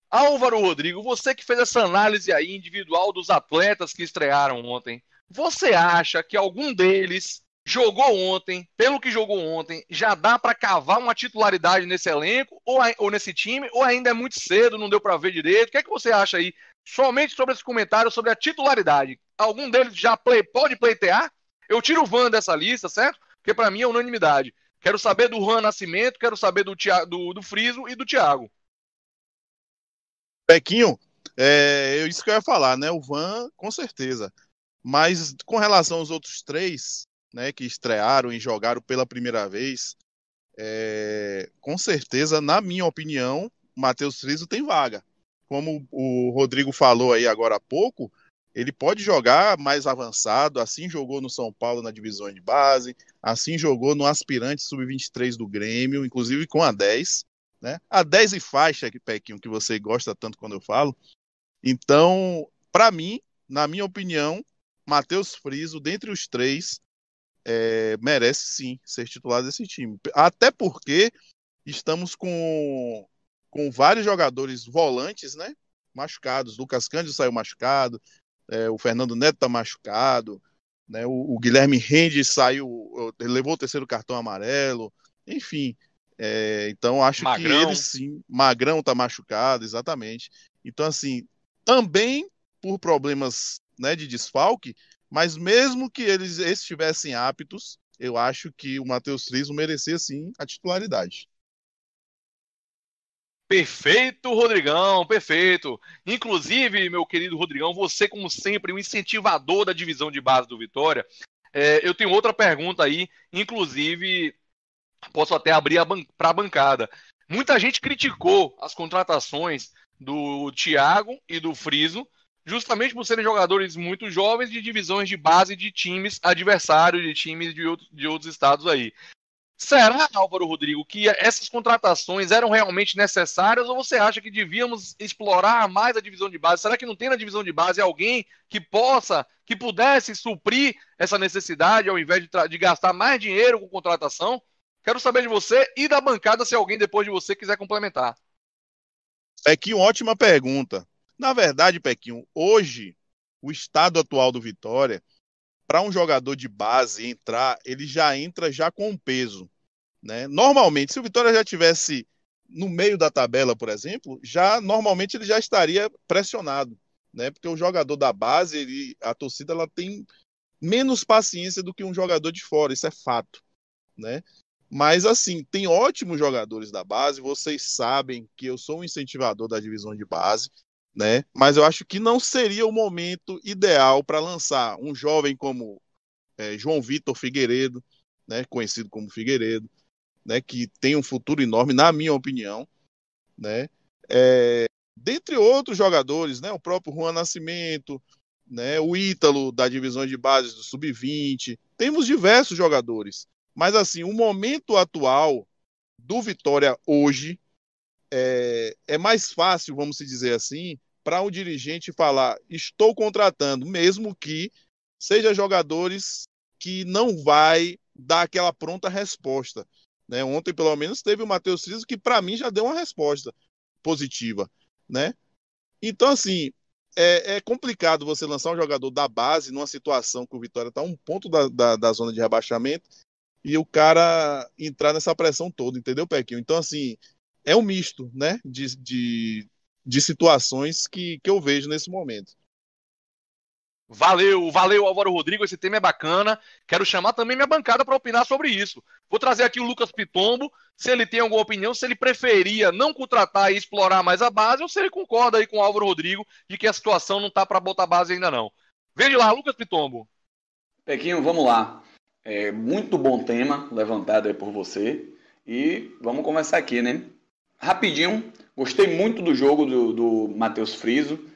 Álvaro Rodrigo, você que fez essa análise aí individual dos atletas que estrearam ontem, você acha que algum deles jogou ontem, pelo que jogou ontem, já dá para cavar uma titularidade nesse elenco ou nesse time, ou ainda é muito cedo, não deu para ver direito? O que é que você acha aí, somente sobre esse comentário sobre a titularidade? Algum deles já pode pleitear? Eu tiro o Van dessa lista, certo? Porque para mim é unanimidade. Quero saber do Juan Nascimento, quero saber do Friso e do Thiago. Pequinho, isso que eu ia falar, né? O Van, com certeza. Mas com relação aos outros três, né, que estrearam e jogaram pela primeira vez, com certeza, na minha opinião, o Matheus Friso tem vaga. Como o Rodrigo falou aí agora há pouco, ele pode jogar mais avançado, assim jogou no São Paulo na divisão de base, assim jogou no aspirante sub-23 do Grêmio, inclusive com a 10, né? A 10 e faixa, Pequinho, que você gosta tanto quando eu falo. Então, para mim, na minha opinião, Matheus Friso, dentre os três, merece sim ser titular desse time. Até porque estamos com vários jogadores volantes, né, machucados. Lucas Cândido saiu machucado, o Fernando Neto está machucado, né, o Guilherme Rende saiu, levou o terceiro cartão amarelo, enfim. Então acho Magrão. Que ele sim, Magrão está machucado, exatamente. Então assim, também por problemas, né, de desfalque, mas mesmo que eles estivessem aptos, eu acho que o Matheus Friso merecia sim a titularidade. Perfeito, Rodrigão, perfeito. Inclusive, meu querido Rodrigão, você, como sempre, um incentivador da divisão de base do Vitória. Eu tenho outra pergunta aí, inclusive, posso até abrir para a bancada. Muita gente criticou as contratações do Thiago e do Friso, justamente por serem jogadores muito jovens de divisões de base de times adversários, de times de outros estados aí. Será, Álvaro Rodrigo, que essas contratações eram realmente necessárias ou você acha que devíamos explorar mais a divisão de base? Será que não tem na divisão de base alguém que pudesse suprir essa necessidade ao invés de gastar mais dinheiro com contratação? Quero saber de você e da bancada se alguém depois de você quiser complementar. Pequinho, ótima pergunta. Na verdade, Pequinho, hoje, o estado atual do Vitória, para um jogador de base entrar, ele já entra já com peso, né? Normalmente, se o Vitória já tivesse no meio da tabela, por exemplo, normalmente ele já estaria pressionado, né? Porque o jogador da base, a torcida ela tem menos paciência do que um jogador de fora, isso é fato, né? Mas assim, tem ótimos jogadores da base, vocês sabem que eu sou um incentivador da divisão de base, né? Mas eu acho que não seria o momento ideal para lançar um jovem como João Vitor Figueiredo, né? Conhecido como Figueiredo, né? Que tem um futuro enorme, na minha opinião, né? Dentre outros jogadores, né? O próprio Juan Nascimento, né? O Ítalo da divisão de base do Sub-20, temos diversos jogadores, mas assim, o momento atual do Vitória hoje é mais fácil, vamos dizer assim, para um dirigente falar, estou contratando, mesmo que seja jogadores que não vai dar aquela pronta resposta, né? Ontem, pelo menos, teve o Matheus Friso, que para mim já deu uma resposta positiva, né? Então, assim, é complicado você lançar um jogador da base numa situação que o Vitória está a um ponto da zona de rebaixamento e o cara entrar nessa pressão toda, entendeu, Pequinho? Então, assim, é um misto, né, de situações que eu vejo nesse momento. Valeu, Álvaro Rodrigo, esse tema é bacana. Quero chamar também minha bancada para opinar sobre isso. Vou trazer aqui o Lucas Pitombo, se ele tem alguma opinião, se ele preferia não contratar e explorar mais a base, ou se ele concorda aí com o Álvaro Rodrigo de que a situação não está para botar base ainda não. Vem de lá, Lucas Pitombo. Pequinho, vamos lá. Muito bom tema levantado aí por você. E vamos começar aqui, né? Rapidinho, gostei muito do jogo do Matheus Friso.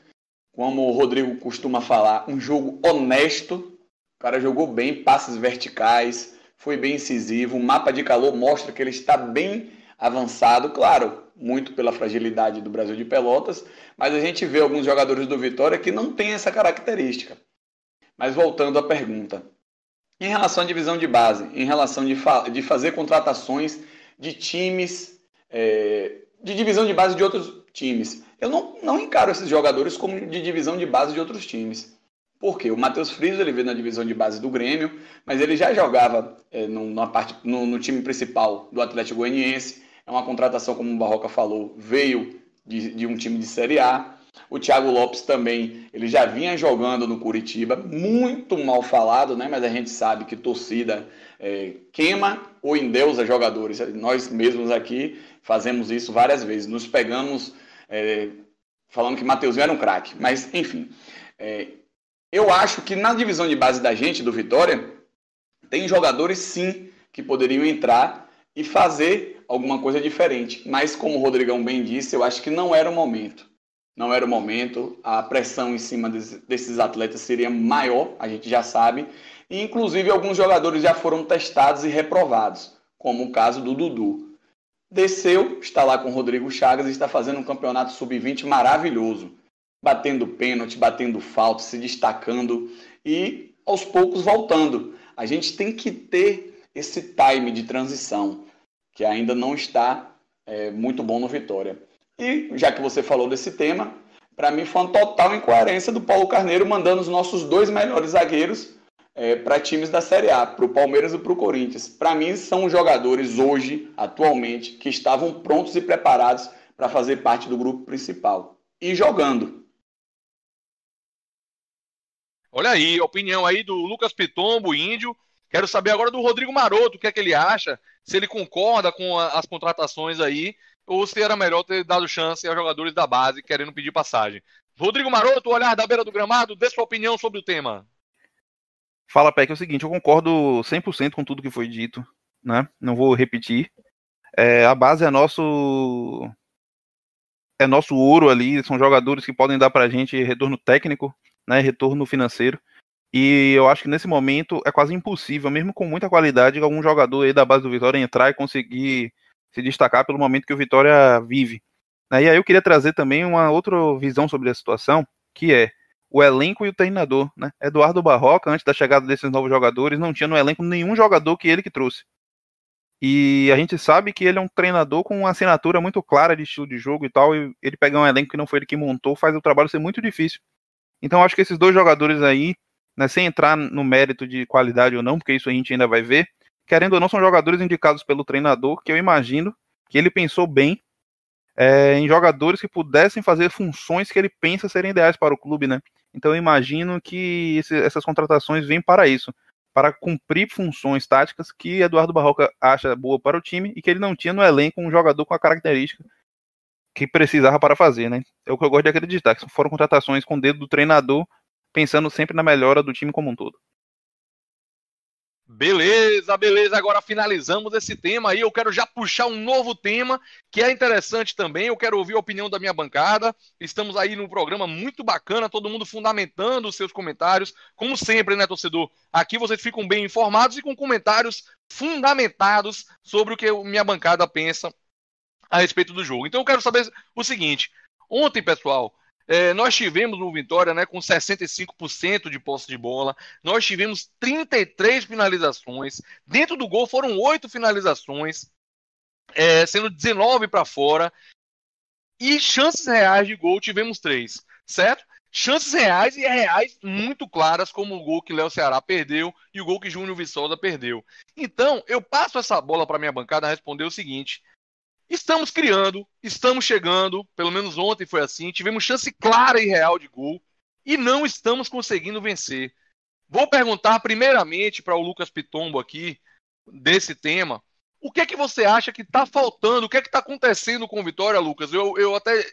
Como o Rodrigo costuma falar, um jogo honesto. O cara jogou bem, passes verticais, foi bem incisivo. O mapa de calor mostra que ele está bem avançado. Claro, muito pela fragilidade do Brasil de Pelotas, mas a gente vê alguns jogadores do Vitória que não têm essa característica. Mas voltando à pergunta. Em relação à divisão de base, em relação de fazer contratações de times, de divisão de base de outros times, eu não encaro esses jogadores como de divisão de base de outros times. Por quê? O Matheus Friso, ele veio na divisão de base do Grêmio, mas ele já jogava no time principal do Atlético Goianiense. É uma contratação, como o Barroca falou, veio de um time de Série A. O Thiago Lopes também, ele já vinha jogando no Curitiba, muito mal falado, né? Mas a gente sabe que torcida queima ou endeusa jogadores. Nós mesmos aqui fazemos isso várias vezes. Nos pegamos falando que Mateuzinho era um craque. Mas, enfim, eu acho que na divisão de base da gente, do Vitória, tem jogadores sim que poderiam entrar e fazer alguma coisa diferente. Mas, como o Rodrigão bem disse, eu acho que não era o momento. Não era o momento, a pressão em cima desses atletas seria maior, a gente já sabe, e inclusive alguns jogadores já foram testados e reprovados, como o caso do Dudu. Desceu, está lá com o Rodrigo Chagas e está fazendo um campeonato sub-20 maravilhoso, batendo pênalti, batendo falta, se destacando e aos poucos voltando. A gente tem que ter esse time de transição, que ainda não está muito bom no Vitória. E, já que você falou desse tema, para mim foi uma total incoerência do Paulo Carneiro mandando os nossos 2 melhores zagueiros para times da Série A, para o Palmeiras e para o Corinthians. Para mim, são jogadores hoje, atualmente, que estavam prontos e preparados para fazer parte do grupo principal. E jogando. Olha aí, a opinião aí do Lucas Pitombo, Índio. Quero saber agora do Rodrigo Maroto, o que é que ele acha, se ele concorda com as contratações aí, ou se era melhor ter dado chance a jogadores da base querendo pedir passagem. Rodrigo Maroto, olhar da beira do gramado, dê sua opinião sobre o tema. Fala, Peck, é o seguinte, eu concordo 100% com tudo que foi dito, né? Não vou repetir. A base é nosso ouro ali, são jogadores que podem dar pra gente retorno técnico, né? Retorno financeiro. E eu acho que nesse momento é quase impossível, mesmo com muita qualidade, algum jogador aí da base do Vitória entrar e conseguir se destacar pelo momento que o Vitória vive. E aí eu queria trazer também uma outra visão sobre a situação, que é o elenco e o treinador, né? Eduardo Barroca, antes da chegada desses novos jogadores, não tinha no elenco nenhum jogador que ele que trouxe. E a gente sabe que ele é um treinador com uma assinatura muito clara de estilo de jogo e tal, e ele pegar um elenco que não foi ele que montou, faz o trabalho ser muito difícil. Então eu acho que esses 2 jogadores aí, né, sem entrar no mérito de qualidade ou não, porque isso a gente ainda vai ver, querendo ou não, são jogadores indicados pelo treinador, que eu imagino que ele pensou bem em jogadores que pudessem fazer funções que ele pensa serem ideais para o clube, né? Então eu imagino que essas contratações vêm para isso, para cumprir funções táticas que Eduardo Barroca acha boa para o time e que ele não tinha no elenco um jogador com a característica que precisava para fazer, né? É o que eu gosto de acreditar, que foram contratações com o dedo do treinador, pensando sempre na melhora do time como um todo. Beleza, beleza. Agora finalizamos esse tema aí. Eu quero já puxar um novo tema que é interessante também. Eu quero ouvir a opinião da minha bancada. Estamos aí num programa muito bacana, todo mundo fundamentando os seus comentários. Como sempre, né, torcedor? Aqui vocês ficam bem informados e com comentários fundamentados sobre o que minha bancada pensa a respeito do jogo. Então eu quero saber o seguinte. Ontem, pessoal, nós tivemos o Vitória, né, com 65% de posse de bola. Nós tivemos 33 finalizações. Dentro do gol foram 8 finalizações, sendo 19 para fora. E chances reais de gol tivemos 3, certo? Chances reais e reais muito claras, como o gol que Léo Ceará perdeu e o gol que Júnior Viçosa perdeu. Então, eu passo essa bola para minha bancada responder o seguinte. Estamos criando, estamos chegando, pelo menos ontem foi assim, tivemos chance clara e real de gol e não estamos conseguindo vencer. Vou perguntar primeiramente para o Lucas Pitombo aqui, desse tema, o que é que você acha que está faltando, o que é que está acontecendo com o Vitória, Lucas? Eu até,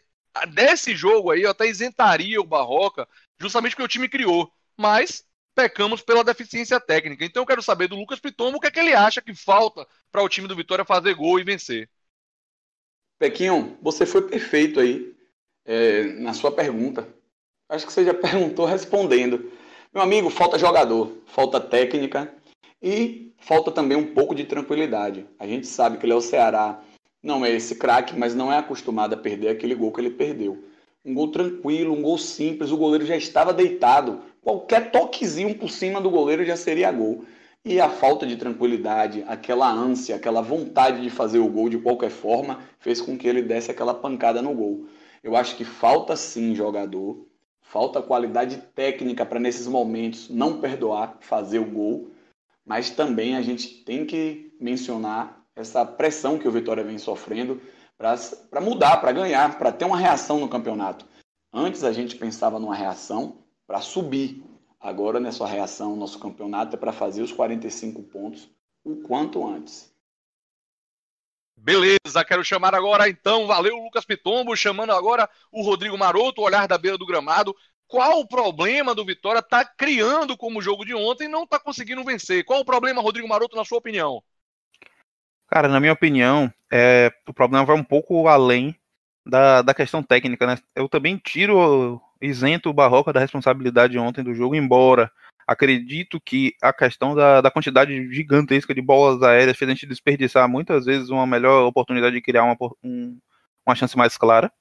desse jogo aí, eu até isentaria o Barroca, justamente porque o time criou, mas pecamos pela deficiência técnica. Então eu quero saber do Lucas Pitombo o que é que ele acha que falta para o time do Vitória fazer gol e vencer. Pequinho, você foi perfeito aí na sua pergunta. Acho que você já perguntou respondendo. Meu amigo, falta jogador, falta técnica e falta também um pouco de tranquilidade. A gente sabe que o Léo Ceará não é esse craque, mas não é acostumado a perder aquele gol que ele perdeu. Um gol tranquilo, um gol simples, o goleiro já estava deitado qualquer toquezinho por cima do goleiro já seria gol. E a falta de tranquilidade, aquela ânsia, aquela vontade de fazer o gol de qualquer forma, fez com que ele desse aquela pancada no gol. Eu acho que falta sim jogador, falta qualidade técnica para nesses momentos não perdoar, fazer o gol, mas também a gente tem que mencionar essa pressão que o Vitória vem sofrendo para mudar, para ganhar, para ter uma reação no campeonato. Antes a gente pensava numa reação para subir. Agora, nessa reação, nosso campeonato é para fazer os 45 pontos o quanto antes. Beleza, quero chamar agora então, valeu Lucas Pitombo, chamando agora o Rodrigo Maroto, o olhar da beira do gramado. Qual o problema do Vitória tá criando como o jogo de ontem e não tá conseguindo vencer? Qual o problema, Rodrigo Maroto, na sua opinião? Cara, na minha opinião, o problema vai um pouco além da questão técnica, né? Eu também isento o Barroca da responsabilidade ontem do jogo, embora acredito que a questão da quantidade gigantesca de bolas aéreas fez a gente desperdiçar muitas vezes uma melhor oportunidade de criar uma chance mais clara.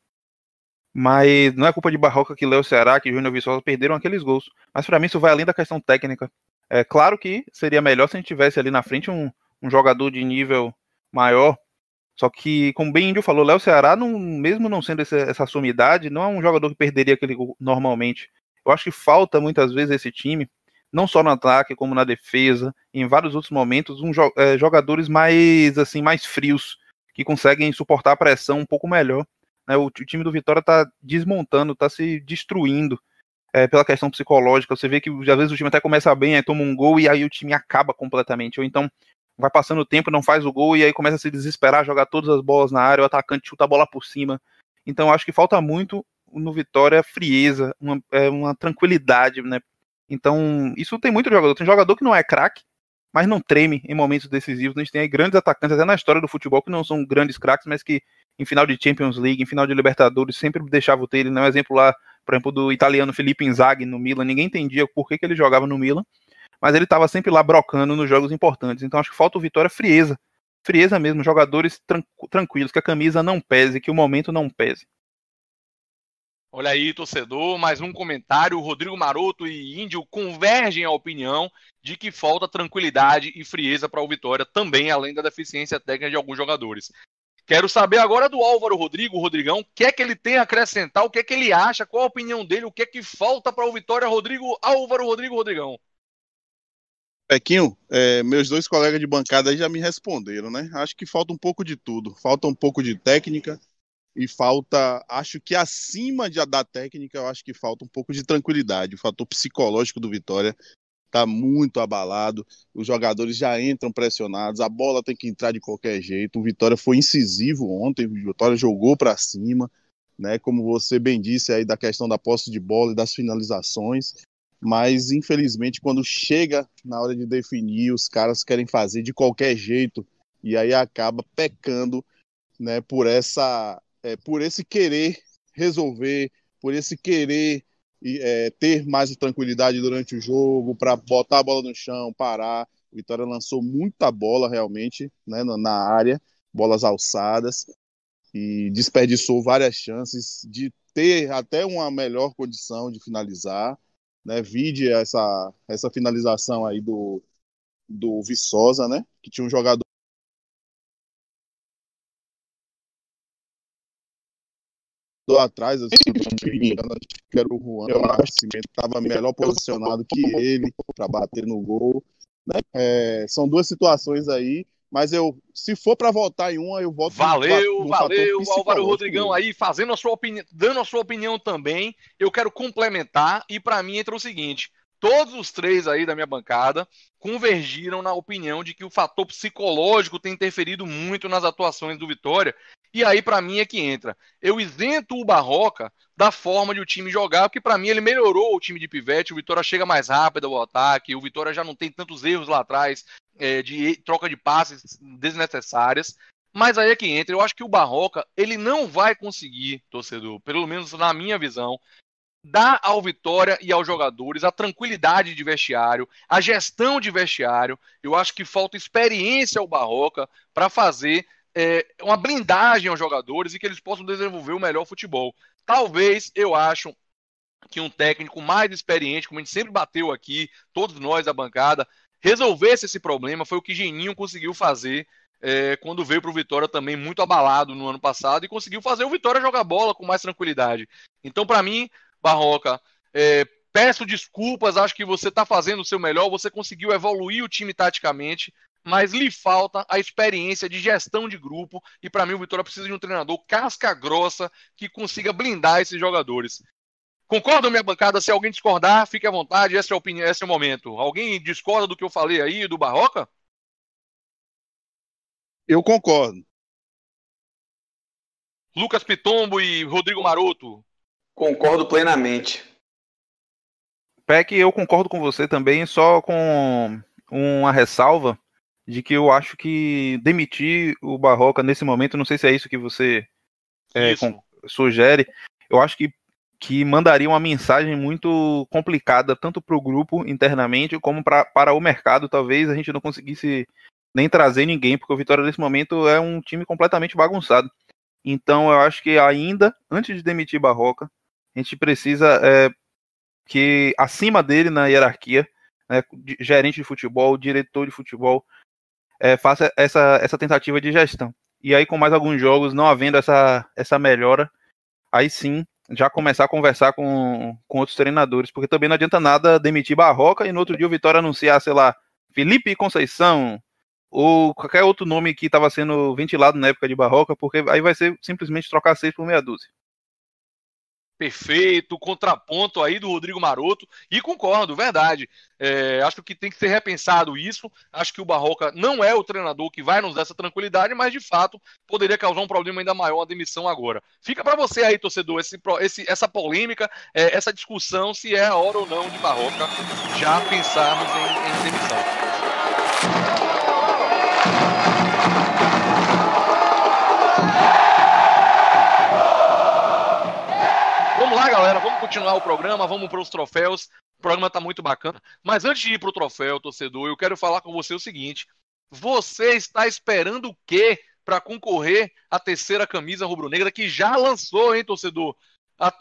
Mas não é culpa de Barroca que Léo Ceará, que Júnior Viçosa perderam aqueles gols. Mas para mim isso vai além da questão técnica. É claro que seria melhor se a gente tivesse ali na frente um jogador de nível maior. Só que, como bem Índio falou, Léo Ceará, mesmo não sendo essa sumidade, não é um jogador que perderia aquele gol normalmente. Eu acho que falta muitas vezes esse time, não só no ataque, como na defesa, em vários outros momentos, jogadores mais frios, que conseguem suportar a pressão um pouco melhor. Né? O time do Vitória está desmontando, está se destruindo pela questão psicológica. Você vê que às vezes o time até começa bem, aí toma um gol e aí o time acaba completamente. Ou então vai passando o tempo, não faz o gol e aí começa a se desesperar, jogar todas as bolas na área, o atacante chuta a bola por cima. Então acho que falta muito no Vitória frieza, uma tranquilidade, né? Então isso tem muito jogador. Tem jogador que não é craque, mas não treme em momentos decisivos. A gente tem aí grandes atacantes, até na história do futebol, que não são grandes craques, mas que em final de Champions League, em final de Libertadores, sempre deixava o ter. Ele não é um exemplo lá, por exemplo, do italiano Filippo Inzaghi no Milan. Ninguém entendia por que ele jogava no Milan, mas ele estava sempre lá brocando nos jogos importantes. Então acho que falta o Vitória frieza mesmo, jogadores tranquilos, que a camisa não pese, que o momento não pese. Olha aí, torcedor, mais um comentário. O Rodrigo Maroto e Índio convergem a opinião de que falta tranquilidade e frieza para o Vitória, também além da deficiência técnica de alguns jogadores. Quero saber agora do Álvaro Rodrigão, o que é que ele tem a acrescentar, o que é que ele acha, qual a opinião dele, o que é que falta para o Vitória, Rodrigão. Pequinho, meus dois colegas de bancada aí já me responderam, né? Acho que falta um pouco de tudo. Falta um pouco de técnica e acho que acima da técnica, eu acho que falta um pouco de tranquilidade. O fator psicológico do Vitória está muito abalado. Os jogadores já entram pressionados, a bola tem que entrar de qualquer jeito. O Vitória foi incisivo ontem, o Vitória jogou para cima, né? Como você bem disse aí da questão da posse de bola e das finalizações. Mas, infelizmente, quando chega na hora de definir, os caras querem fazer de qualquer jeito e aí acaba pecando, né, por esse querer resolver, por esse querer ter mais tranquilidade durante o jogo, para botar a bola no chão, parar. O Vitória lançou muita bola realmente, né, na área, bolas alçadas, e desperdiçou várias chances de ter até uma melhor condição de finalizar. Né, vide essa finalização aí do Viçosa, né, que tinha um jogador atrás, assim, que era o Juan, eu acho que estava melhor posicionado que ele para bater no gol, né? São duas situações aí, mas se for para votar em uma, eu voto no Álvaro Rodrigão aí, fazendo a sua opinião, dando a sua opinião também. Eu quero complementar e para mim entra o seguinte: todos os três aí da minha bancada convergiram na opinião de que o fator psicológico tem interferido muito nas atuações do Vitória. E aí, para mim, é que entra. Eu isento o Barroca da forma de o time jogar, porque para mim ele melhorou o time de pivete, o Vitória chega mais rápido ao ataque, o Vitória já não tem tantos erros lá atrás, de troca de passes desnecessárias. Mas aí é que entra. Eu acho que o Barroca, ele não vai conseguir, torcedor, pelo menos na minha visão, dar ao Vitória e aos jogadores a tranquilidade de vestiário, a gestão de vestiário. Eu acho que falta experiência ao Barroca para fazer uma blindagem aos jogadores e que eles possam desenvolver o melhor futebol. Talvez, eu acho, que um técnico mais experiente, como a gente sempre bateu aqui, todos nós da bancada, resolvesse esse problema. Foi o que Geninho conseguiu fazer quando veio para o Vitória também muito abalado no ano passado e conseguiu fazer o Vitória jogar bola com mais tranquilidade. Então, para mim, Barroca, peço desculpas, acho que você está fazendo o seu melhor, você conseguiu evoluir o time taticamente, mas lhe falta a experiência de gestão de grupo e para mim o Vitória precisa de um treinador casca grossa que consiga blindar esses jogadores. Concordam, minha bancada? Se alguém discordar, fique à vontade, essa é a opinião, esse é o momento. Alguém discorda do que eu falei aí, do Barroca? Eu concordo. Lucas Pitombo e Rodrigo Maroto. Concordo plenamente. Peck, eu concordo com você também, só com uma ressalva de que eu acho que demitir o Barroca nesse momento, não sei se é isso que você sugere, eu acho que mandaria uma mensagem muito complicada, tanto para o grupo internamente, como para o mercado. Talvez a gente não conseguisse nem trazer ninguém, porque o Vitória nesse momento é um time completamente bagunçado. Então eu acho que ainda, antes de demitir Barroca, a gente precisa que acima dele na hierarquia, gerente de futebol, diretor de futebol, faça essa tentativa de gestão. E aí com mais alguns jogos, não havendo essa melhora, aí sim, já começar a conversar com outros treinadores, porque também não adianta nada demitir Barroca e no outro dia o Vitória anunciar, sei lá, Felipe Conceição, ou qualquer outro nome que estava sendo ventilado na época de Barroca, porque aí vai ser simplesmente trocar 6 por meia dúzia. Perfeito, contraponto aí do Rodrigo Maroto, e concordo, verdade. Acho que tem que ser repensado isso. Acho que o Barroca não é o treinador que vai nos dar essa tranquilidade, mas de fato poderia causar um problema ainda maior a demissão agora. Fica para você aí, torcedor, essa polêmica, essa discussão se é a hora ou não de Barroca já pensarmos em demissão. Vamos lá, galera, vamos continuar o programa, vamos para os troféus. O programa está muito bacana. Mas antes de ir para o troféu, torcedor, eu quero falar com você o seguinte: você está esperando o quê para concorrer à terceira camisa rubro-negra que já lançou, hein, torcedor?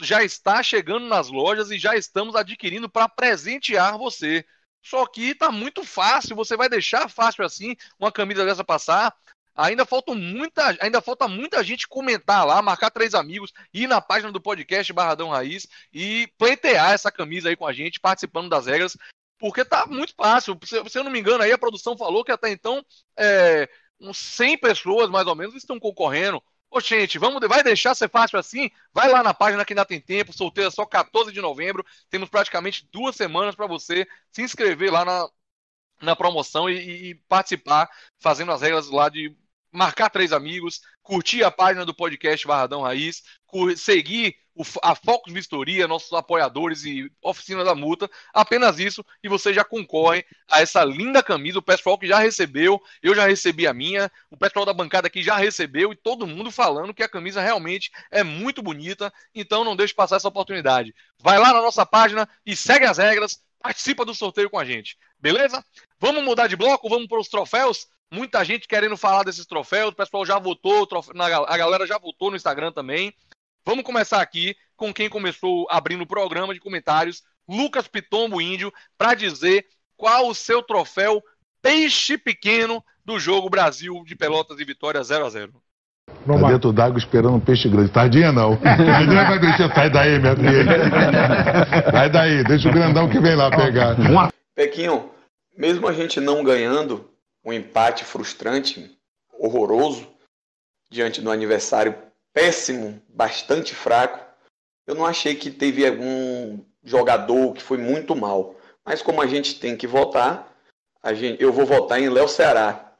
Já está chegando nas lojas e já estamos adquirindo para presentear você. Só que tá muito fácil, você vai deixar fácil assim uma camisa dessa passar? Ainda falta muita gente comentar lá, marcar 3 amigos, ir na página do podcast Barradão Raiz e pleitear essa camisa aí com a gente, participando das regras, porque tá muito fácil. Se eu não me engano, aí a produção falou que até então uns 100 pessoas, mais ou menos, estão concorrendo. Ô, gente, vai deixar ser fácil assim? Vai lá na página que ainda tem tempo, sorteio é só 14 de novembro, temos praticamente 2 semanas para você se inscrever lá na promoção e participar, fazendo as regras lá de marcar 3 amigos, curtir a página do podcast Barradão Raiz, seguir a Focus Vistoria, nossos apoiadores e Oficina da Multa, apenas isso, e você já concorre a essa linda camisa. O pessoal que já recebeu, eu já recebi a minha, o pessoal da bancada aqui já recebeu, e todo mundo falando que a camisa realmente é muito bonita, então não deixe passar essa oportunidade. Vai lá na nossa página e segue as regras, participa do sorteio com a gente, beleza? Vamos mudar de bloco, vamos para os troféus? Muita gente querendo falar desses troféus, o pessoal já votou, a galera já votou no Instagram também. Vamos começar aqui com quem começou abrindo o programa de comentários, Lucas Pitombo Índio, para dizer qual o seu troféu peixe pequeno do jogo Brasil de Pelotas e Vitória 0-0. Tá dentro d'água esperando um peixe grande. Tardinha não. Tardinha vai deixar. Sai daí, minha filha. Sai daí, deixa o grandão que vem lá pegar. Pequinho, mesmo a gente não ganhando, um empate frustrante, horroroso, diante do adversário péssimo, bastante fraco, eu não achei que teve algum jogador que foi muito mal. Mas como a gente tem que votar, eu vou votar em Léo Ceará.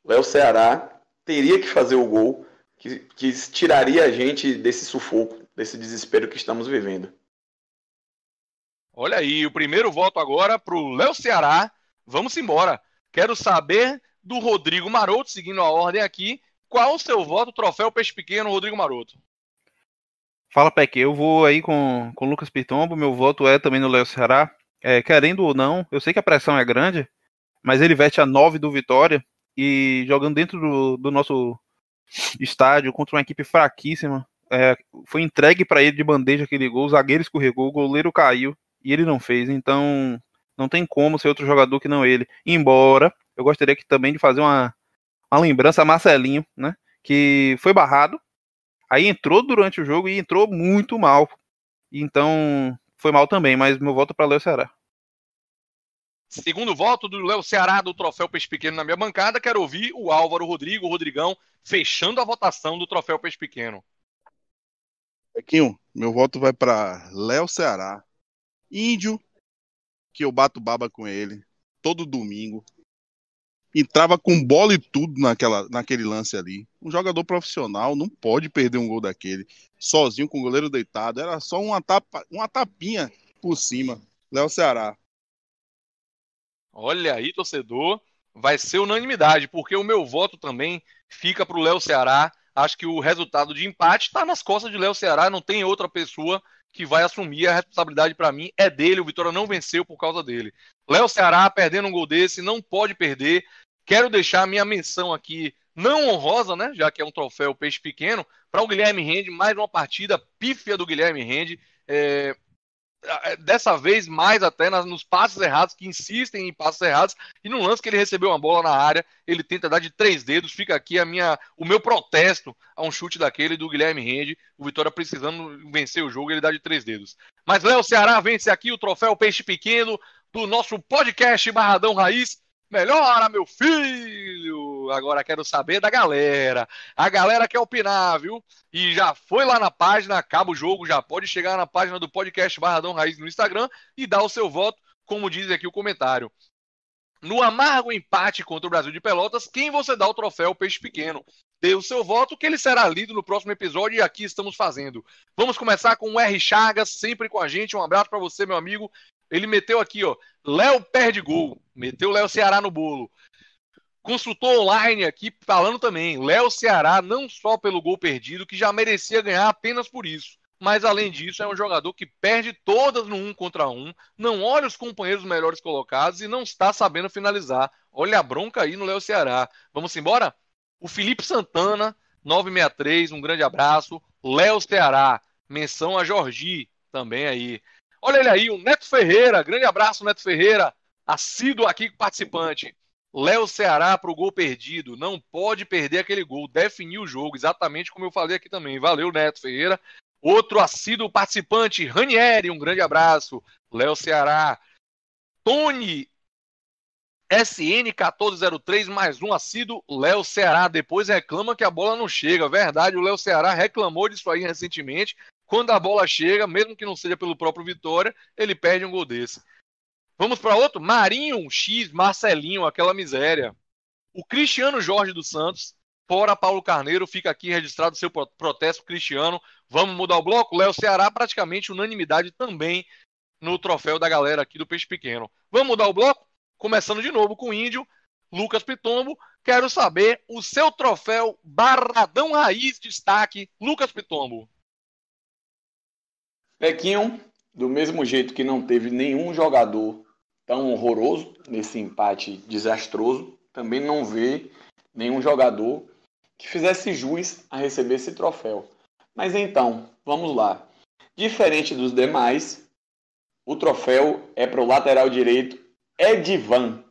Léo Ceará teria que fazer o gol que tiraria a gente desse sufoco, desse desespero que estamos vivendo. Olha aí, o primeiro voto agora para o Léo Ceará. Vamos embora. Quero saber do Rodrigo Maroto, seguindo a ordem aqui, qual o seu voto, troféu peixe pequeno, Rodrigo Maroto? Fala, Peck, eu vou aí com o Lucas Pitombo, meu voto é também no Léo Ceará. Querendo ou não, eu sei que a pressão é grande, mas ele veste a 9 do Vitória e jogando dentro do nosso estádio contra uma equipe fraquíssima, Foi entregue para ele de bandeja aquele gol, o zagueiro escorregou, o goleiro caiu e ele não fez. Então não tem como ser outro jogador que não ele. Embora eu gostaria também de fazer uma lembrança a Marcelinho, né? Que foi barrado, aí entrou durante o jogo e entrou muito mal. Então foi mal também, mas meu voto é para Léo Ceará. Segundo voto do Léo Ceará do Troféu Peixe Pequeno na minha bancada, quero ouvir o Álvaro Rodrigo, o Rodrigão, fechando a votação do Troféu Peixe Pequeno. Pequinho, meu voto vai para Léo Ceará. Índio, que eu bato baba com ele todo domingo. Entrava com bola e tudo naquele lance ali. Um jogador profissional não pode perder um gol daquele. Sozinho com o goleiro deitado. Era só uma tapinha por cima. Léo Ceará. Olha aí, torcedor, vai ser unanimidade, porque o meu voto também fica para o Léo Ceará. Acho que o resultado de empate está nas costas de Léo Ceará, não tem outra pessoa que vai assumir a responsabilidade para mim, é dele, o Vitória não venceu por causa dele. Léo Ceará perdendo um gol desse, não pode perder. Quero deixar a minha menção aqui, não honrosa, né, já que é um troféu Peixe Pequeno, para o Guilherme Rende, mais uma partida pífia do Guilherme Rende, dessa vez mais até nos passes errados, que insistem em passes errados, e no lance que ele recebeu uma bola na área, ele tenta dar de 3 dedos, fica aqui o meu protesto a um chute daquele do Guilherme Rende, o Vitória precisando vencer o jogo, ele dá de 3 dedos. Mas Léo Ceará vence aqui o troféu Peixe Pequeno do nosso podcast Barradão Raiz. Melhora, meu filho! Agora quero saber da galera. A galera quer opinar, viu? E já foi lá na página, acaba o jogo, já pode chegar na página do podcast Barradão Raiz no Instagram e dar o seu voto, como diz aqui o comentário. No amargo empate contra o Brasil de Pelotas, quem você dá o troféu Peixe Pequeno? Dê o seu voto, que ele será lido no próximo episódio, e aqui estamos fazendo. Vamos começar com o R. Chagas, sempre com a gente. Um abraço para você, meu amigo. Ele meteu aqui, ó, Léo perde gol. Meteu o Léo Ceará no bolo. Consultor online aqui falando também, Léo Ceará não só pelo gol perdido, que já merecia ganhar apenas por isso, mas além disso é um jogador que perde todas no 1 contra 1, não olha os companheiros melhores colocados e não está sabendo finalizar. Olha a bronca aí no Léo Ceará. Vamos embora? O Felipe Santana, 963, um grande abraço. Léo Ceará, menção a Jorgi também aí. Olha ele aí, o Neto Ferreira, grande abraço, Neto Ferreira, assíduo aqui participante. Léo Ceará pro gol perdido, não pode perder aquele gol, definiu o jogo, exatamente como eu falei aqui também. Valeu, Neto Ferreira. Outro assíduo participante, Ranieri, um grande abraço. Léo Ceará. Tony SN1403, mais um assíduo, Léo Ceará. Depois reclama que a bola não chega. Verdade, o Léo Ceará reclamou disso aí recentemente. Quando a bola chega, mesmo que não seja pelo próprio Vitória, ele perde um gol desse. Vamos para outro? Marinho X, Marcelinho, aquela miséria. O Cristiano Jorge dos Santos, fora Paulo Carneiro, fica aqui registrado seu protesto, Cristiano. Vamos mudar o bloco? Léo Ceará, praticamente unanimidade também no troféu da galera aqui do Peixe Pequeno. Vamos mudar o bloco? Começando de novo com o Índio, Lucas Pitombo. Quero saber o seu troféu Barradão Raiz destaque, Lucas Pitombo. Pequinho, do mesmo jeito que não teve nenhum jogador tão horroroso nesse empate desastroso, também não vê nenhum jogador que fizesse jus a receber esse troféu. Mas então, vamos lá. Diferente dos demais, o troféu é para o lateral direito Edivan.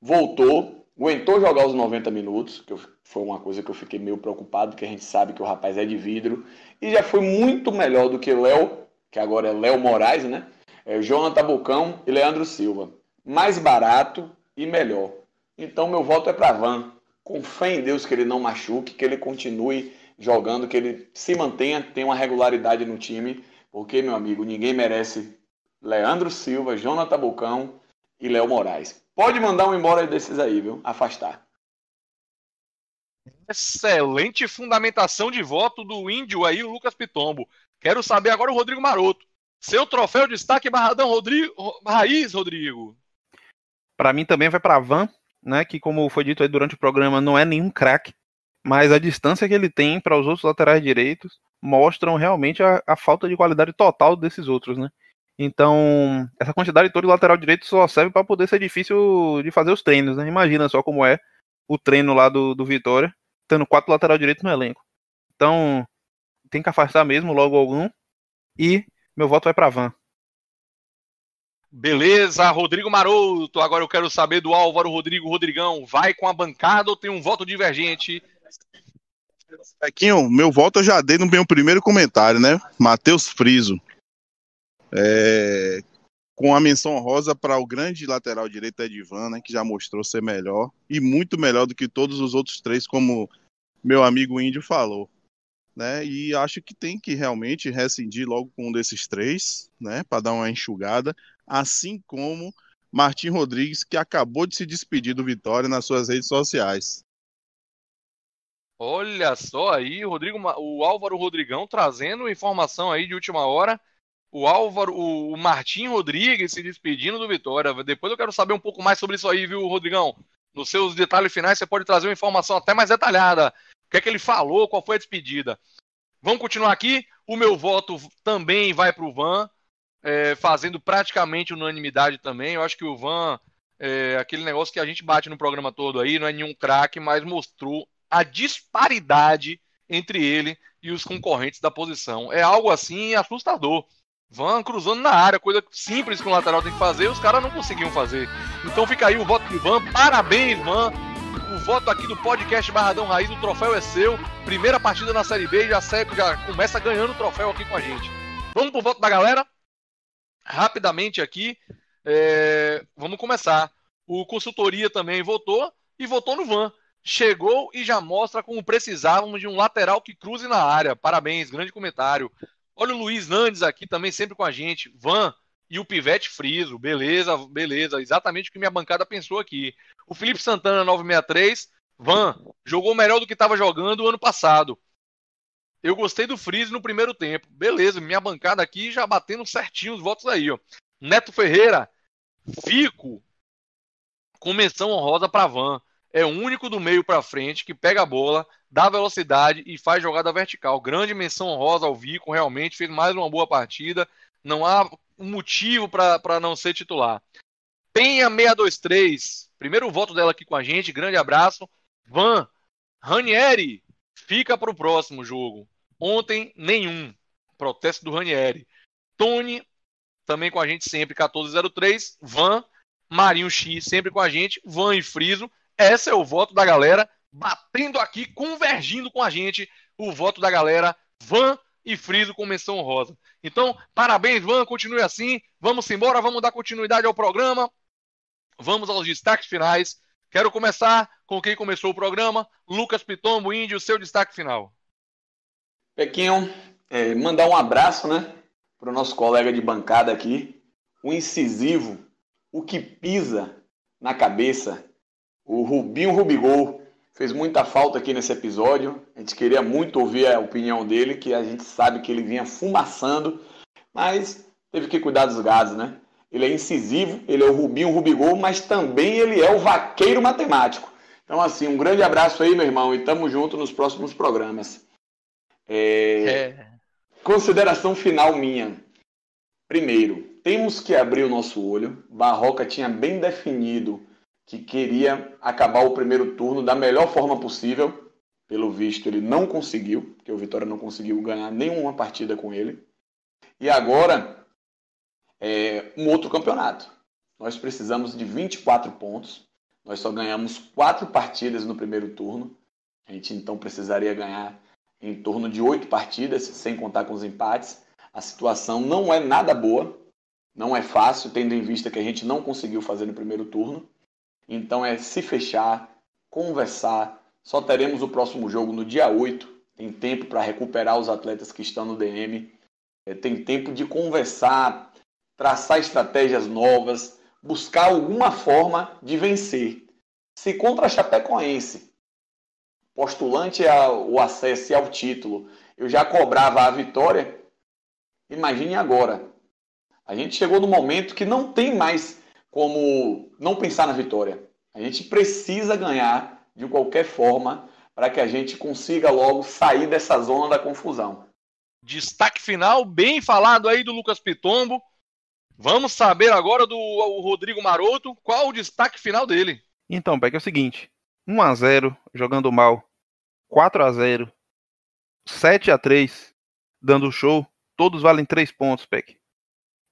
Voltou, aguentou jogar os 90 minutos, que foi uma coisa que eu fiquei meio preocupado, porque a gente sabe que o rapaz é de vidro, e já foi muito melhor do que Léo, que agora é Léo Moraes, né? Jonathan Bocão e Leandro Silva. Mais barato e melhor. Então meu voto é para Van. Com fé em Deus que ele não machuque, que ele continue jogando, que ele se mantenha, tenha uma regularidade no time, porque, meu amigo, ninguém merece Leandro Silva, Jonathan Bocão e Léo Moraes. Pode mandar um embora desses aí, viu? Afastar. Excelente fundamentação de voto do Índio aí, o Lucas Pitombo. Quero saber agora o Rodrigo Maroto. Seu troféu destaque Barradão Raiz, Rodrigo. Para mim também vai para Van, né, que como foi dito aí durante o programa, não é nenhum craque, mas a distância que ele tem para os outros laterais direitos mostram realmente a falta de qualidade total desses outros, né? Então, essa quantidade toda de lateral direito só serve para poder ser difícil de fazer os treinos, né? Imagina só como é o treino lá do Vitória, tendo 4 lateral direitos no elenco. Então, tem que afastar mesmo logo algum. E meu voto vai para Van. Beleza, Rodrigo Maroto. Agora eu quero saber do Álvaro Rodrigão. Vai com a bancada ou tem um voto divergente? Pequinho, meu voto eu já dei no meu primeiro comentário, né? Matheus Friso. Com a menção honrosa para o grande lateral direito Edivan, né? Que já mostrou ser melhor. E muito melhor do que todos os outros três, como meu amigo Índio falou. Né? E acho que tem que realmente rescindir logo com um desses três, né? Para dar uma enxugada. Assim como Martim Rodrigues, que acabou de se despedir do Vitória nas suas redes sociais. Olha só aí, o Álvaro Rodrigão trazendo informação aí de última hora. O Martim Rodrigues se despedindo do Vitória. Depois eu quero saber um pouco mais sobre isso aí, viu, Rodrigão? Nos seus detalhes finais você pode trazer uma informação até mais detalhada. O que é que ele falou, qual foi a despedida. Vamos continuar aqui. O meu voto também vai para o Van. Fazendo praticamente unanimidade também. Eu acho que o Van, aquele negócio que a gente bate no programa todo aí, não é nenhum craque, mas mostrou a disparidade entre ele e os concorrentes da posição. É algo assim assustador. Van cruzando na área, coisa simples que um lateral tem que fazer, os caras não conseguiam fazer. Então fica aí o voto do Van. Parabéns, Van. O voto aqui do podcast Barradão Raiz, o troféu é seu. Primeira partida na Série B, já começa ganhando o troféu aqui com a gente. Vamos pro voto da galera? Rapidamente aqui, vamos começar. O Consultoria também votou e votou no Van. Chegou e já mostra como precisávamos de um lateral que cruze na área. Parabéns, grande comentário. Olha o Luiz Nandes aqui também sempre com a gente. Van e o Pivete Friso. Beleza, exatamente o que minha bancada pensou aqui. O Felipe Santana 963. Van, jogou melhor do que estava jogando ano passado. Eu gostei do Friso no primeiro tempo. Beleza, minha bancada aqui já batendo certinho os votos aí, ó. Neto Ferreira, fico com menção honrosa para Van. É o único do meio para frente que pega a bola, dá velocidade e faz jogada vertical. Grande menção honrosa ao Vico, realmente fez mais uma boa partida. Não há um motivo para não ser titular. Penha 623, primeiro voto dela aqui com a gente, grande abraço. Van, Ranieri, fica para o próximo jogo. Ontem, nenhum. Protesto do Ranieri. Tony, também com a gente sempre, 1403. Van, Marinho X, sempre com a gente. Van e Friso. Esse é o voto da galera. Batendo aqui, convergindo com a gente. O voto da galera. Van e Friso com menção honrosa. Então, parabéns, Van. Continue assim. Vamos embora, vamos dar continuidade ao programa. Vamos aos destaques finais. Quero começar com quem começou o programa. Lucas Pitombo, Índio, seu destaque final. Pequinho, mandar um abraço, né, para o nosso colega de bancada aqui, o incisivo, o que pisa na cabeça, o Rubinho Rubigol. Fez muita falta aqui nesse episódio. A gente queria muito ouvir a opinião dele, que a gente sabe que ele vinha fumaçando, mas teve que cuidar dos gases, né? Ele é incisivo, ele é o Rubinho Rubigol, mas também ele é o vaqueiro matemático. Então, assim, um grande abraço aí, meu irmão, e tamo junto nos próximos programas. Consideração final minha. Primeiro, temos que abrir o nosso olho. Barroca tinha bem definido que queria acabar o primeiro turno da melhor forma possível. Pelo visto, ele não conseguiu, porque o Vitória não conseguiu ganhar nenhuma partida com ele. E agora, um outro campeonato. Nós precisamos de 24 pontos. Nós só ganhamos 4 partidas no primeiro turno. A gente, então, precisaria ganhar em torno de 8 partidas, sem contar com os empates. A situação não é nada boa, não é fácil, tendo em vista que a gente não conseguiu fazer no primeiro turno. Então é se fechar, conversar. Só teremos o próximo jogo no dia 8. Tem tempo para recuperar os atletas que estão no DM. Tem tempo de conversar, traçar estratégias novas, buscar alguma forma de vencer. Se contra a Chapecoense, postulante ao acesso e ao título, eu já cobrava a vitória, imagine agora. A gente chegou no momento que não tem mais como não pensar na vitória. A gente precisa ganhar de qualquer forma para que a gente consiga logo sair dessa zona da confusão. Destaque final, bem falado aí do Lucas Pitombo. Vamos saber agora do Rodrigo Maroto, qual o destaque final dele. Então, Peck, é o seguinte. 1-0, jogando mal. 4-0. 7-3, dando show, todos valem 3 pontos, Peck.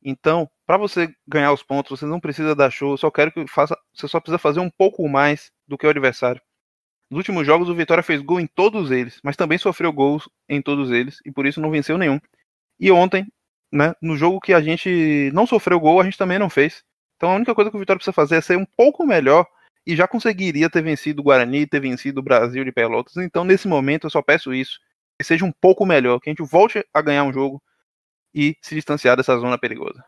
Então, para você ganhar os pontos, você não precisa dar show, eu só quero que faça, você só precisa fazer um pouco mais do que o adversário. Nos últimos jogos, o Vitória fez gol em todos eles, mas também sofreu gols em todos eles, e por isso não venceu nenhum. E ontem, né, no jogo que a gente não sofreu gol, a gente também não fez. Então a única coisa que o Vitória precisa fazer é ser um pouco melhor, e já conseguiria ter vencido o Guarani, ter vencido o Brasil de Pelotas. Então nesse momento eu só peço isso, que seja um pouco melhor, que a gente volte a ganhar um jogo e se distanciar dessa zona perigosa.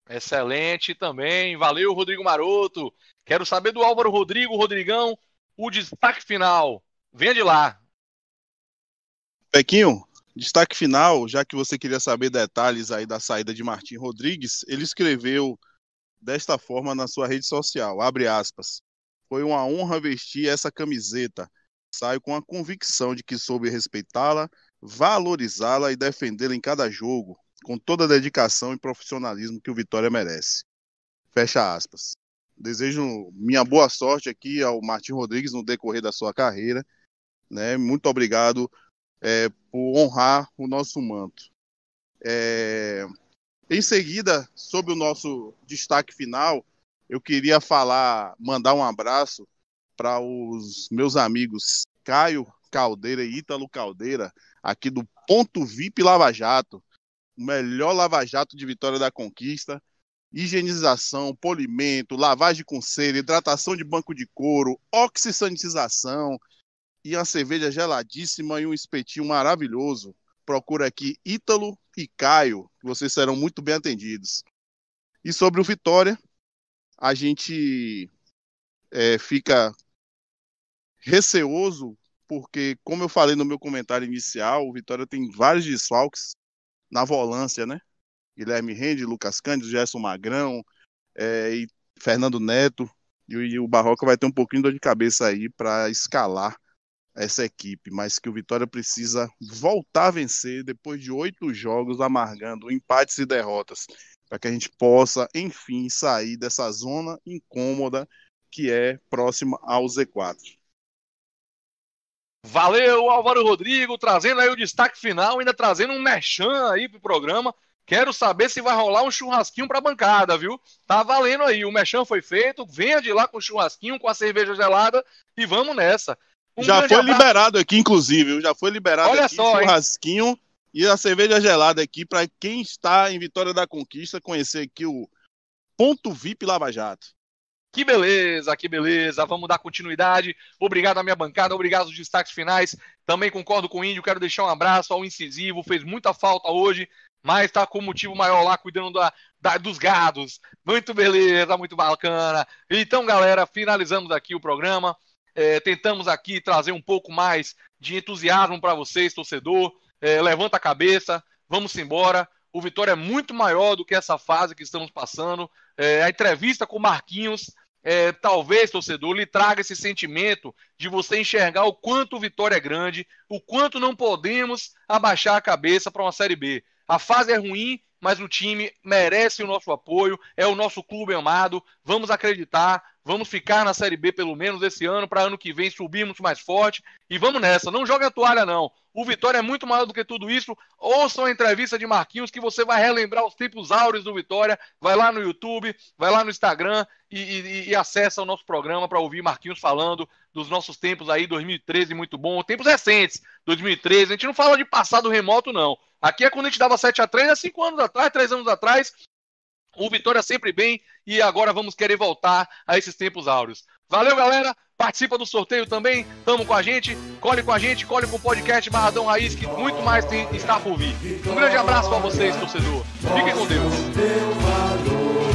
Excelente também, valeu Rodrigo Maroto. Quero saber do Álvaro Rodrigão, o destaque final. Venha de lá. Pequinho, destaque final, já que você queria saber detalhes aí da saída de Martim Rodrigues, ele escreveu desta forma na sua rede social, abre aspas, foi uma honra vestir essa camiseta, saio com a convicção de que soube respeitá-la, valorizá-la e defendê-la em cada jogo, com toda a dedicação e profissionalismo que o Vitória merece. Fecha aspas. Desejo minha boa sorte aqui ao Martim Rodrigues no decorrer da sua carreira, né? Muito obrigado por honrar o nosso manto. Em seguida, sobre o nosso destaque final, eu queria mandar um abraço para os meus amigos Caio Caldeira e Ítalo Caldeira, aqui do Ponto VIP Lava Jato, o melhor Lava Jato de Vitória da Conquista. Higienização, polimento, lavagem com cera, hidratação de banco de couro, oxissanitização e uma cerveja geladíssima e um espetinho maravilhoso. Procura aqui Ítalo e Caio, que vocês serão muito bem atendidos. E sobre o Vitória, a gente fica receoso, porque, como eu falei no meu comentário inicial, o Vitória tem vários desfalques na volância, né? Guilherme Rende, Lucas Cândido, Gerson Magrão, e Fernando Neto, e o Barroca vai ter um pouquinho de dor de cabeça aí para escalar essa equipe, mas que o Vitória precisa voltar a vencer depois de 8 jogos amargando empates e derrotas, para que a gente possa, enfim, sair dessa zona incômoda que é próxima ao Z4. Valeu, Álvaro Rodrigo, trazendo aí o destaque final, ainda trazendo um merchan aí pro programa. Quero saber se vai rolar um churrasquinho pra bancada, viu? Tá valendo aí, o merchan foi feito, venha de lá com o churrasquinho, com a cerveja gelada e vamos nessa. Já foi liberado aqui, inclusive, já foi liberado aqui o churrasquinho e a cerveja gelada aqui para quem está em Vitória da Conquista conhecer aqui o Ponto VIP Lava Jato. Que beleza, vamos dar continuidade. Obrigado à minha bancada, obrigado aos destaques finais. Também concordo com o Índio, quero deixar um abraço ao Incisivo, fez muita falta hoje, mas tá com motivo maior lá, cuidando dos gados. Muito beleza, muito bacana. Então, galera, finalizamos aqui o programa. Tentamos aqui trazer um pouco mais de entusiasmo para vocês, torcedor. Levanta a cabeça, vamos embora. O Vitória é muito maior do que essa fase que estamos passando. A entrevista com o Marquinhos, talvez, torcedor, lhe traga esse sentimento de você enxergar o quanto o Vitória é grande, o quanto não podemos abaixar a cabeça para uma Série B. A fase é ruim, mas o time merece o nosso apoio, é o nosso clube amado, vamos acreditar, vamos ficar na Série B pelo menos esse ano, para ano que vem subirmos mais forte, e vamos nessa, não joga a toalha não, o Vitória é muito maior do que tudo isso. Ouçam a entrevista de Marquinhos que você vai relembrar os tempos áureos do Vitória, vai lá no YouTube, vai lá no Instagram e acessa o nosso programa para ouvir Marquinhos falando dos nossos tempos aí, 2013 muito bom, tempos recentes, 2013, a gente não fala de passado remoto não, aqui é quando a gente dava 7-3, há 5 anos atrás, 3 anos atrás, o Vitória sempre bem, e agora vamos querer voltar a esses tempos áureos. Valeu, galera, participa do sorteio também, tamo com a gente, colhe com o podcast Barradão Raiz, que muito mais está por vir. Um grande abraço a vocês, torcedor, fiquem com Deus.